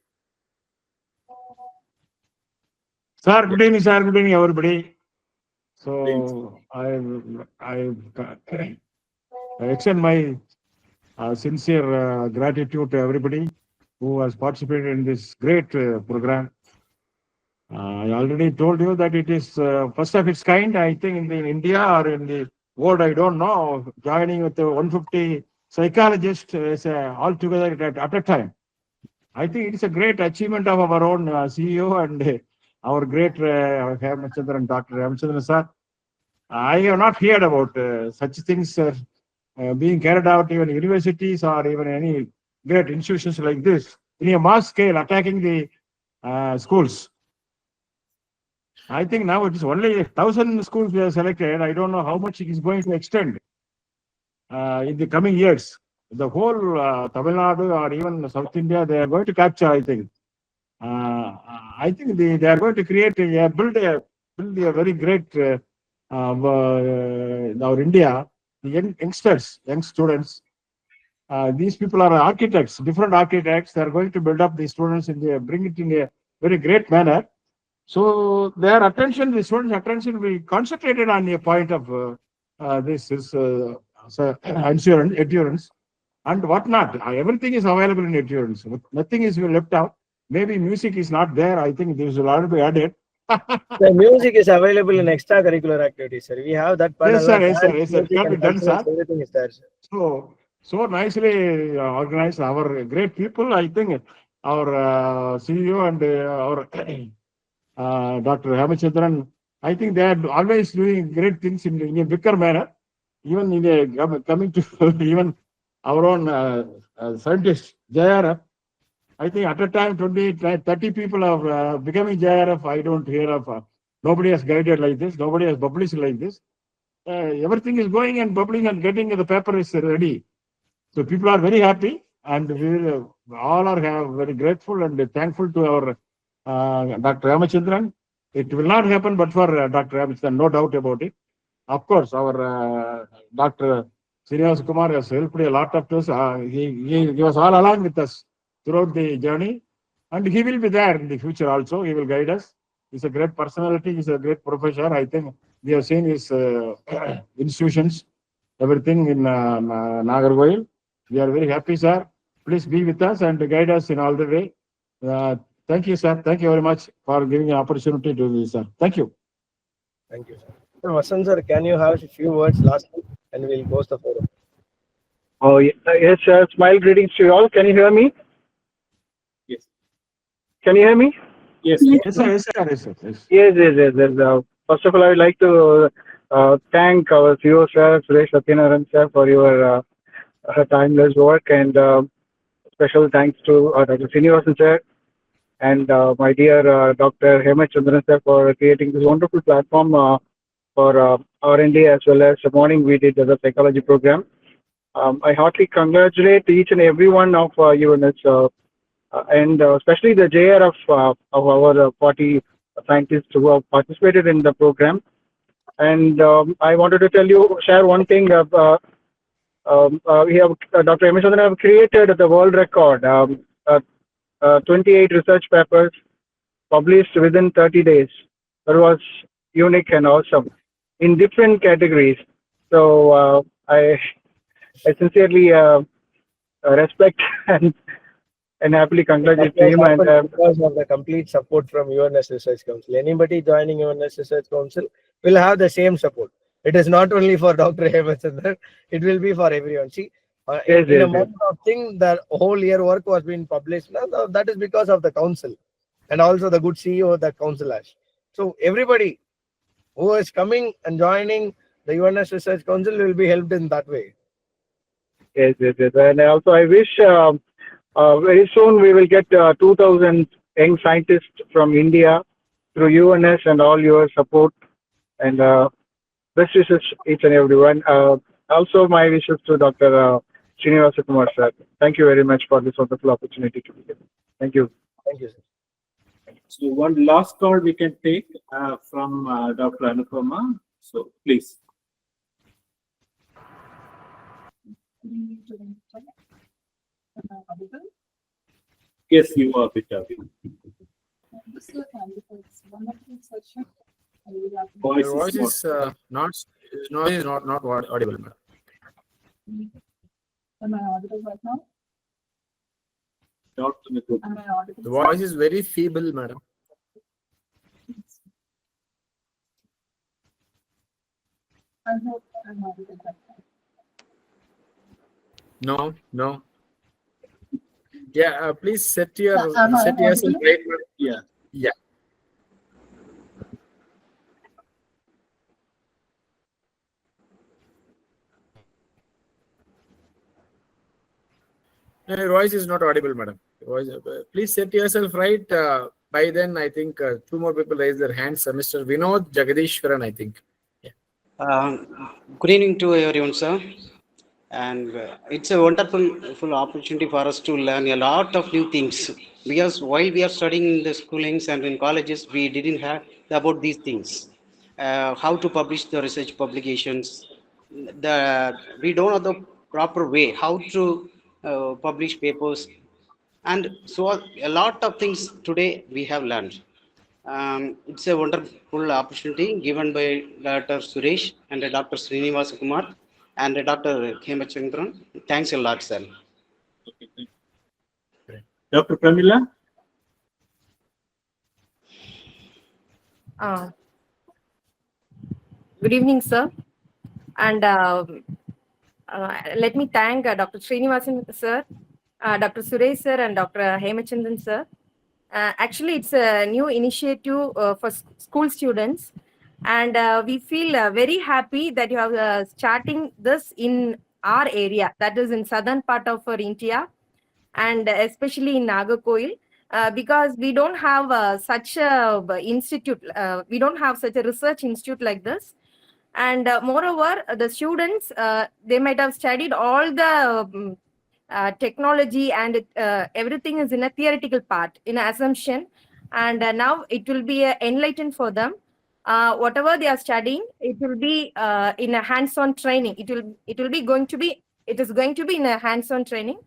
S15: Sir, good evening, sir. Good evening, everybody. So I extend my sincere gratitude to everybody who has participated in this great program. I already told you that it is first of its kind, I think, in India or in the world. I don't know. Joining with the 150 psychologists altogether at a time. I think it is a great achievement of our own CEO and our great Hemachandran, Dr. Hemachandran sir. I have not heard about such things being carried out even universities or even any great institutions like this in a mass scale attacking the schools. I think now it is only 1,000 schools we have selected. I don't know how much it is going to extend in the coming years. The whole Tamil Nadu or even South India, they are going to capture, I think. I think they are going to create build a very great our India, the youngsters, young students, these people are architects, different architects. They are going to build up the students bring it in a very great manner. So their attention, the students' attention will be concentrated on a point of this is endurance and whatnot. Everything is available in endurance. Nothing is left out. Maybe music is not there. I think this will all be added.
S6: The music is available in extracurricular activities, sir. We have that part.
S15: Yes, sir. Yes, sir. Yes, sir. It can be done, sir.
S6: Everything is there, sir.
S15: So nicely organized. Our great people. I think our CEO and our Dr. Hemachandran. I think they are always doing great things in a bigger manner. Even coming to even our own scientist JRF. I think at a time 30 people are becoming JRF. I don't hear of. Nobody has guided like this. Nobody has published like this. Everything is going and bubbling and getting the paper is ready. So people are very happy, and we all are very grateful and thankful to our Dr. Ramachandran. It will not happen but for Dr. Ramachandran, no doubt about it. Of course, our Dr. Srinivas Kumar has helped a lot of us. He was all along with us throughout the journey, and he will be there in the future also. He will guide us. He's a great personality. He's a great professor. I think we have seen his institutions, everything in Nagargoil. We are very happy, sir. Please be with us and guide us in all the way. Thank you, sir. Thank you very much for giving an opportunity to this, sir. Thank you.
S6: Thank you, sir. So, Vasan, sir, can you have a few words last, and we'll close the forum.
S16: Oh, yes, sir. Smile greetings to you all. Can you hear me?
S4: Yes.
S16: Can you hear me?
S15: Yes. Yes, sir. Yes, sir. Yes, sir.
S16: Yes. First of all, I would like to thank our CEO, sir, Suresh Satyanaran, sir, for your timeless work, and special thanks to Dr. Srinivasan, sir, and my dear Dr. Hemachandran, sir, for creating this wonderful platform for R&D, as well as the morning we did the psychology program. I heartily congratulate each and every one of UNS, and especially the JR of our 40 scientists who have participated in the program. And I wanted to share one thing. We have Dr. Hemachandran have created the world record. 28 research papers published within 30 days. That was unique and awesome in different categories. So I sincerely respect and happily congratulate him. And
S6: because of the complete support from UNS Research Council. Anybody joining UNS Research Council will have the same support. It is not only for Dr. Hemachandran, it will be for everyone. See, in a month of thing, the whole year work was being published. Now, that is because of the council and also the good CEO that council has. So everybody who is coming and joining the UNS Research Council will be helped in that way.
S16: Yes. And also I wish very soon we will get 2,000 young scientists from India through UNS and all your support, and best wishes each and everyone. Also my wishes to Dr. Srinivas Kumar, sir. Thank you very much for this wonderful opportunity to be here. Thank you.
S6: Thank you, sir.
S4: So one last call we can take from Dr. Anupama. So please. Yes, you are, Vitavi.
S1: Your voice is not audible, madam.
S17: Am I audible right now? Am I audible?
S1: The voice is very feeble, madam.
S17: I hope I'm audible right now.
S1: No. Yeah, please set yourself
S17: audible?
S1: right. Yeah. No, your voice is not audible, madam. Please set yourself right. By then, I think two more people raise their hands. Mr. Vinod Jagadishwaran, I think. Yeah.
S18: Good evening to everyone, sir. And it's a wonderful opportunity for us to learn a lot of new things, because while we are studying in the schoolings and in colleges, we didn't have about these things. how to publish the research publications. We don't know the proper way how to publish papers, and so a lot of things today we have learned. It's a wonderful opportunity given by Dr. Suresh and Dr. Srinivasa Kumar and Dr. Hemachandran. Thanks a lot, sir.
S4: Okay, Dr. Pramila?
S13: Good evening, sir. And let me thank Dr. Srinivasan, sir, Dr. Suresh, sir, and Dr. Hemachandran, sir. Actually, it's a new initiative for school students. And we feel very happy that you are starting this in our area, that is in southern part of India, and especially in Nagarkoil. Because we don't have such a institute, we don't have such a research institute like this. And moreover, the students, they might have studied all the technology, and everything is in a theoretical part, in an assumption. And now it will be enlightened for them. Whatever they are studying, it will be in a hands-on training. It is going to be in a hands-on training.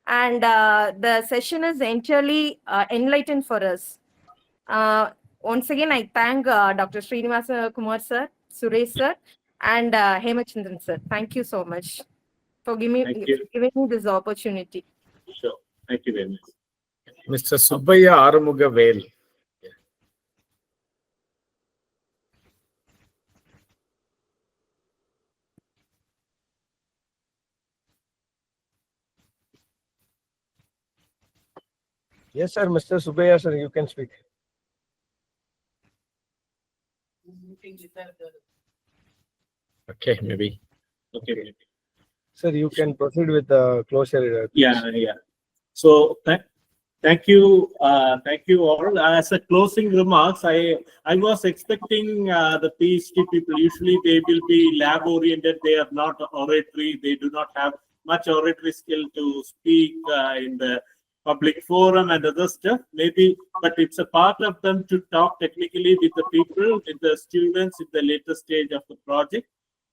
S13: And the session is entirely enlightened for us. Once again, I thank Dr. Srinivasa Kumar sir, Suresh sir, and Hemachandran sir. Thank you so much for giving me this opportunity.
S4: Sure. Thank you very much.
S1: Mr. Subbaya Arumuga Vel.
S6: Yes, sir, Mr. Subaya, sir, you can speak.
S1: Okay, maybe.
S4: Okay.
S6: Sir, you can proceed with the closure.
S4: Yeah. So thank you all. As a closing remarks, I was expecting the PhD people. Usually they will be lab oriented. They are not oratory. They do not have much oratory skill to speak in the public forum and other stuff. Maybe, but it's a part of them to talk technically with the people, with the students in the later stage of the project.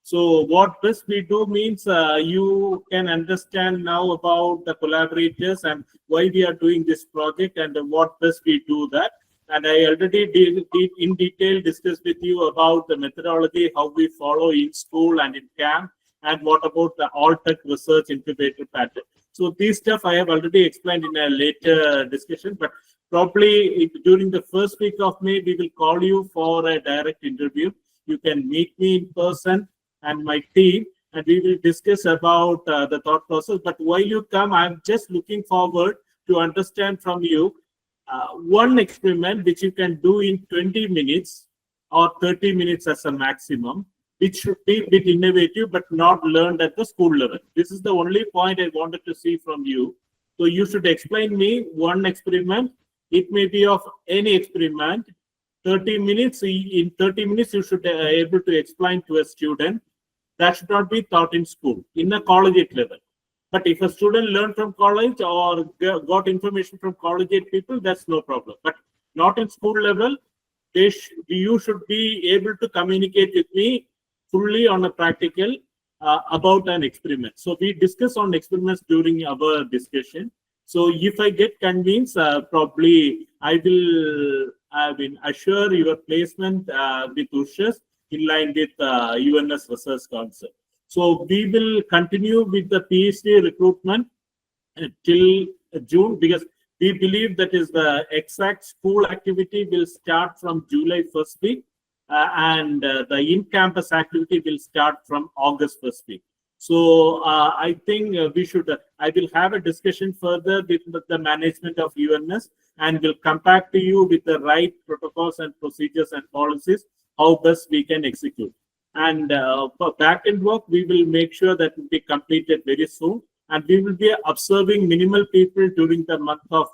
S4: So what best we do means you can understand now about the collaborators and why we are doing this project and what best we do that. And I already did in detail discuss with you about the methodology, how we follow in school and in camp, and what about the all-tech research incubator pattern. So this stuff I have already explained in a later discussion, but probably during the first week of May, we will call you for a direct interview. You can meet me in person and my team, and we will discuss about the thought process. But while you come, I'm just looking forward to understand from you one experiment which you can do in 20 minutes or 30 minutes as a maximum, which should be a bit innovative but not learned at the school level. This is the only point I wanted to see from you. So you should explain me one experiment. It may be of any experiment. 30 minutes. In 30 minutes, you should be able to explain to a student. That should not be taught in school, in a collegiate level. But if a student learned from college or got information from collegiate people, that's no problem. But not in school level, you should be able to communicate with me fully on a practical about an experiment. So we discuss on experiments during our discussion. So if I get convinced, probably I will assure your placement with USHAS in line with UNS research concept. So we will continue with the PhD recruitment till June, because we believe that is the exact school activity will start from July first week, and the in-campus activity will start from August first week. So I think I will have a discussion further with the management of UNS, and will come back to you with the right protocols and procedures and policies, how best we can execute. And for back-end work, we will make sure that will be completed very soon. And we will be observing minimal people during the month of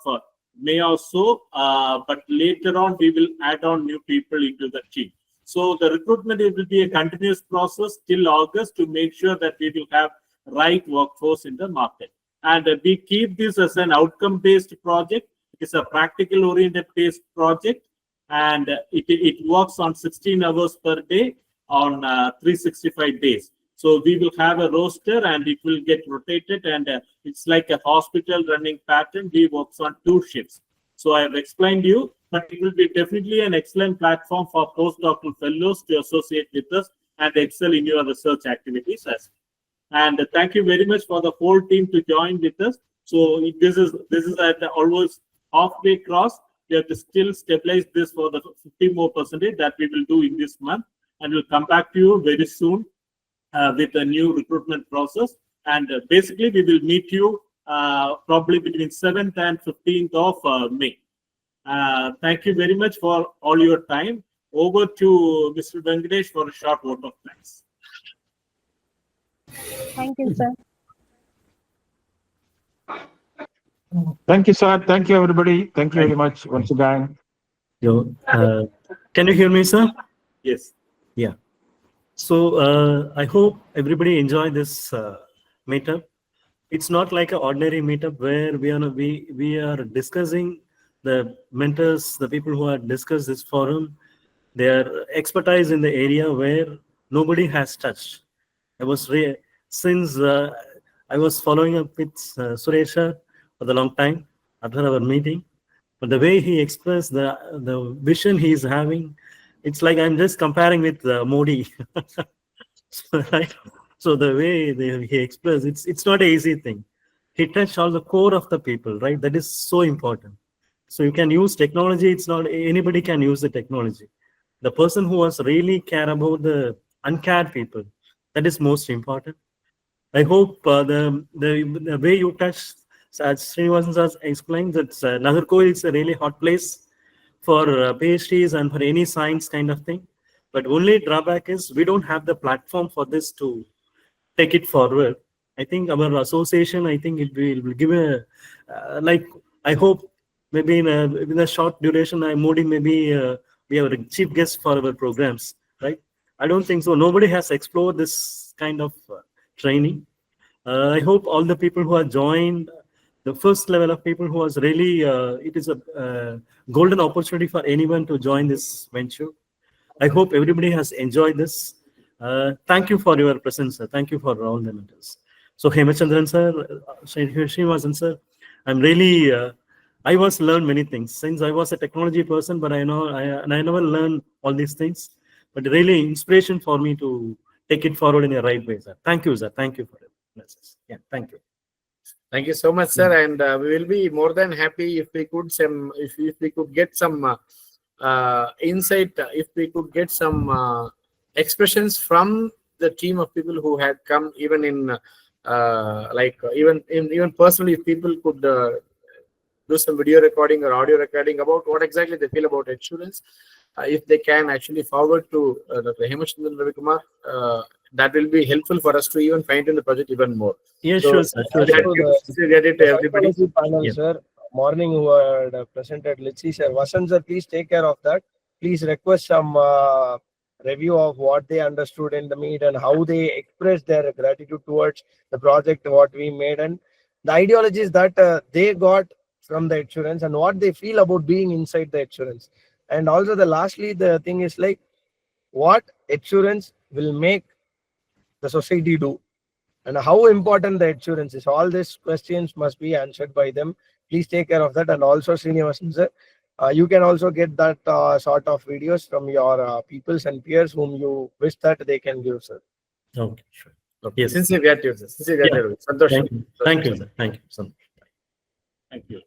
S4: May or so. But later on, we will add on new people into the team. So the recruitment will be a continuous process till August to make sure that we will have right workforce in the market. And we keep this as an outcome-based project. It's a practical-oriented based project. and it works on 16 hours per day on 365 days. So we will have a roster and it will get rotated, and it's like a hospital running pattern. We works on 2 shifts. So I have explained you, but it will be definitely an excellent platform for postdoctoral fellows to associate with us and excel in your research activities as well. And thank you very much for the whole team to join with us. So this is at the almost halfway cross. We have to still stabilize this for the 50% more that we will do in this month, and we'll come back to you very soon with a new recruitment process. And basically, we will meet you probably between 7th and 15th of May. Thank you very much for all your time. Over to Mr. Venkatesh for a short vote of thanks.
S14: Thank you, sir.
S15: Thank you, sir. Thank you, everybody. Thank you very much once again.
S19: Can you hear me, sir?
S4: Yes.
S19: Yeah. So I hope everybody enjoy this meetup. It's not like an ordinary meetup where we are discussing the mentors, the people who have discussed this forum, their expertise in the area where nobody has touched. Since I was following up with Suresh for the long time after our meeting, but the way he expressed the vision he is having, it's like I'm just comparing with Modi. Right? So the way he expressed, it's not an easy thing. He touched all the core of the people, right? That is so important. So you can use technology. It's not anybody can use the technology. The person who was really care about the uncared people, that is most important. I hope the way you touched, as Srinivasan has explained, that Nagarkoil is a really hot place for PhDs and for any science kind of thing. But only drawback is we don't have the platform for this to take it forward. I think our association, I think it will give a, I hope maybe in a short duration, Modi maybe we have a chief guest for our programs, right? I don't think so. Nobody has explored this kind of training. I hope all the people who are joined, the first level of people who was really, it is a golden opportunity for anyone to join this venture. I hope everybody has enjoyed this. Thank you for your presence, sir. Thank you for all the mentors. So Hemachandran sir, Srinivasan sir, I'm really, I was learned many things since I was a technology person, but I never learned all these things. But really inspiration for me to take it forward in a right way, sir. Thank you, sir. Thank you for it. Yeah, thank you.
S1: Thank you so much, sir. And we will be more than happy if we could if we could get some insight, if we could get some expressions from the team of people who had come, even in even personally, if people could do some video recording or audio recording about what exactly they feel about insurance. If they can actually forward to Dr. Hemachandran Ravikumar, that will be helpful for us to even fine-tune the project even more.
S19: Yeah,
S1: so,
S19: sure, sir. Sure,
S1: get it to everybody.
S6: Panel, yeah. Sir, morning who had presented, let's see, sir. Vasan sir, please take care of that. Please request some review of what they understood in the meet and how they expressed their gratitude towards the project, what we made, and the ideologies that they got from the insurance and what they feel about being inside the insurance. And also lastly, the thing is like what insurance will make the society do and how important the insurance is. All these questions must be answered by them. Please take care of that. And also Srinivasan sir, you can also get that sort of videos from your peoples and peers whom you wish that they can give, sir.
S19: Okay, sure.
S1: Okay. Yes. Since you get you, sir.
S19: Thank you. Thank you, sir. Thank you.
S4: Thank you.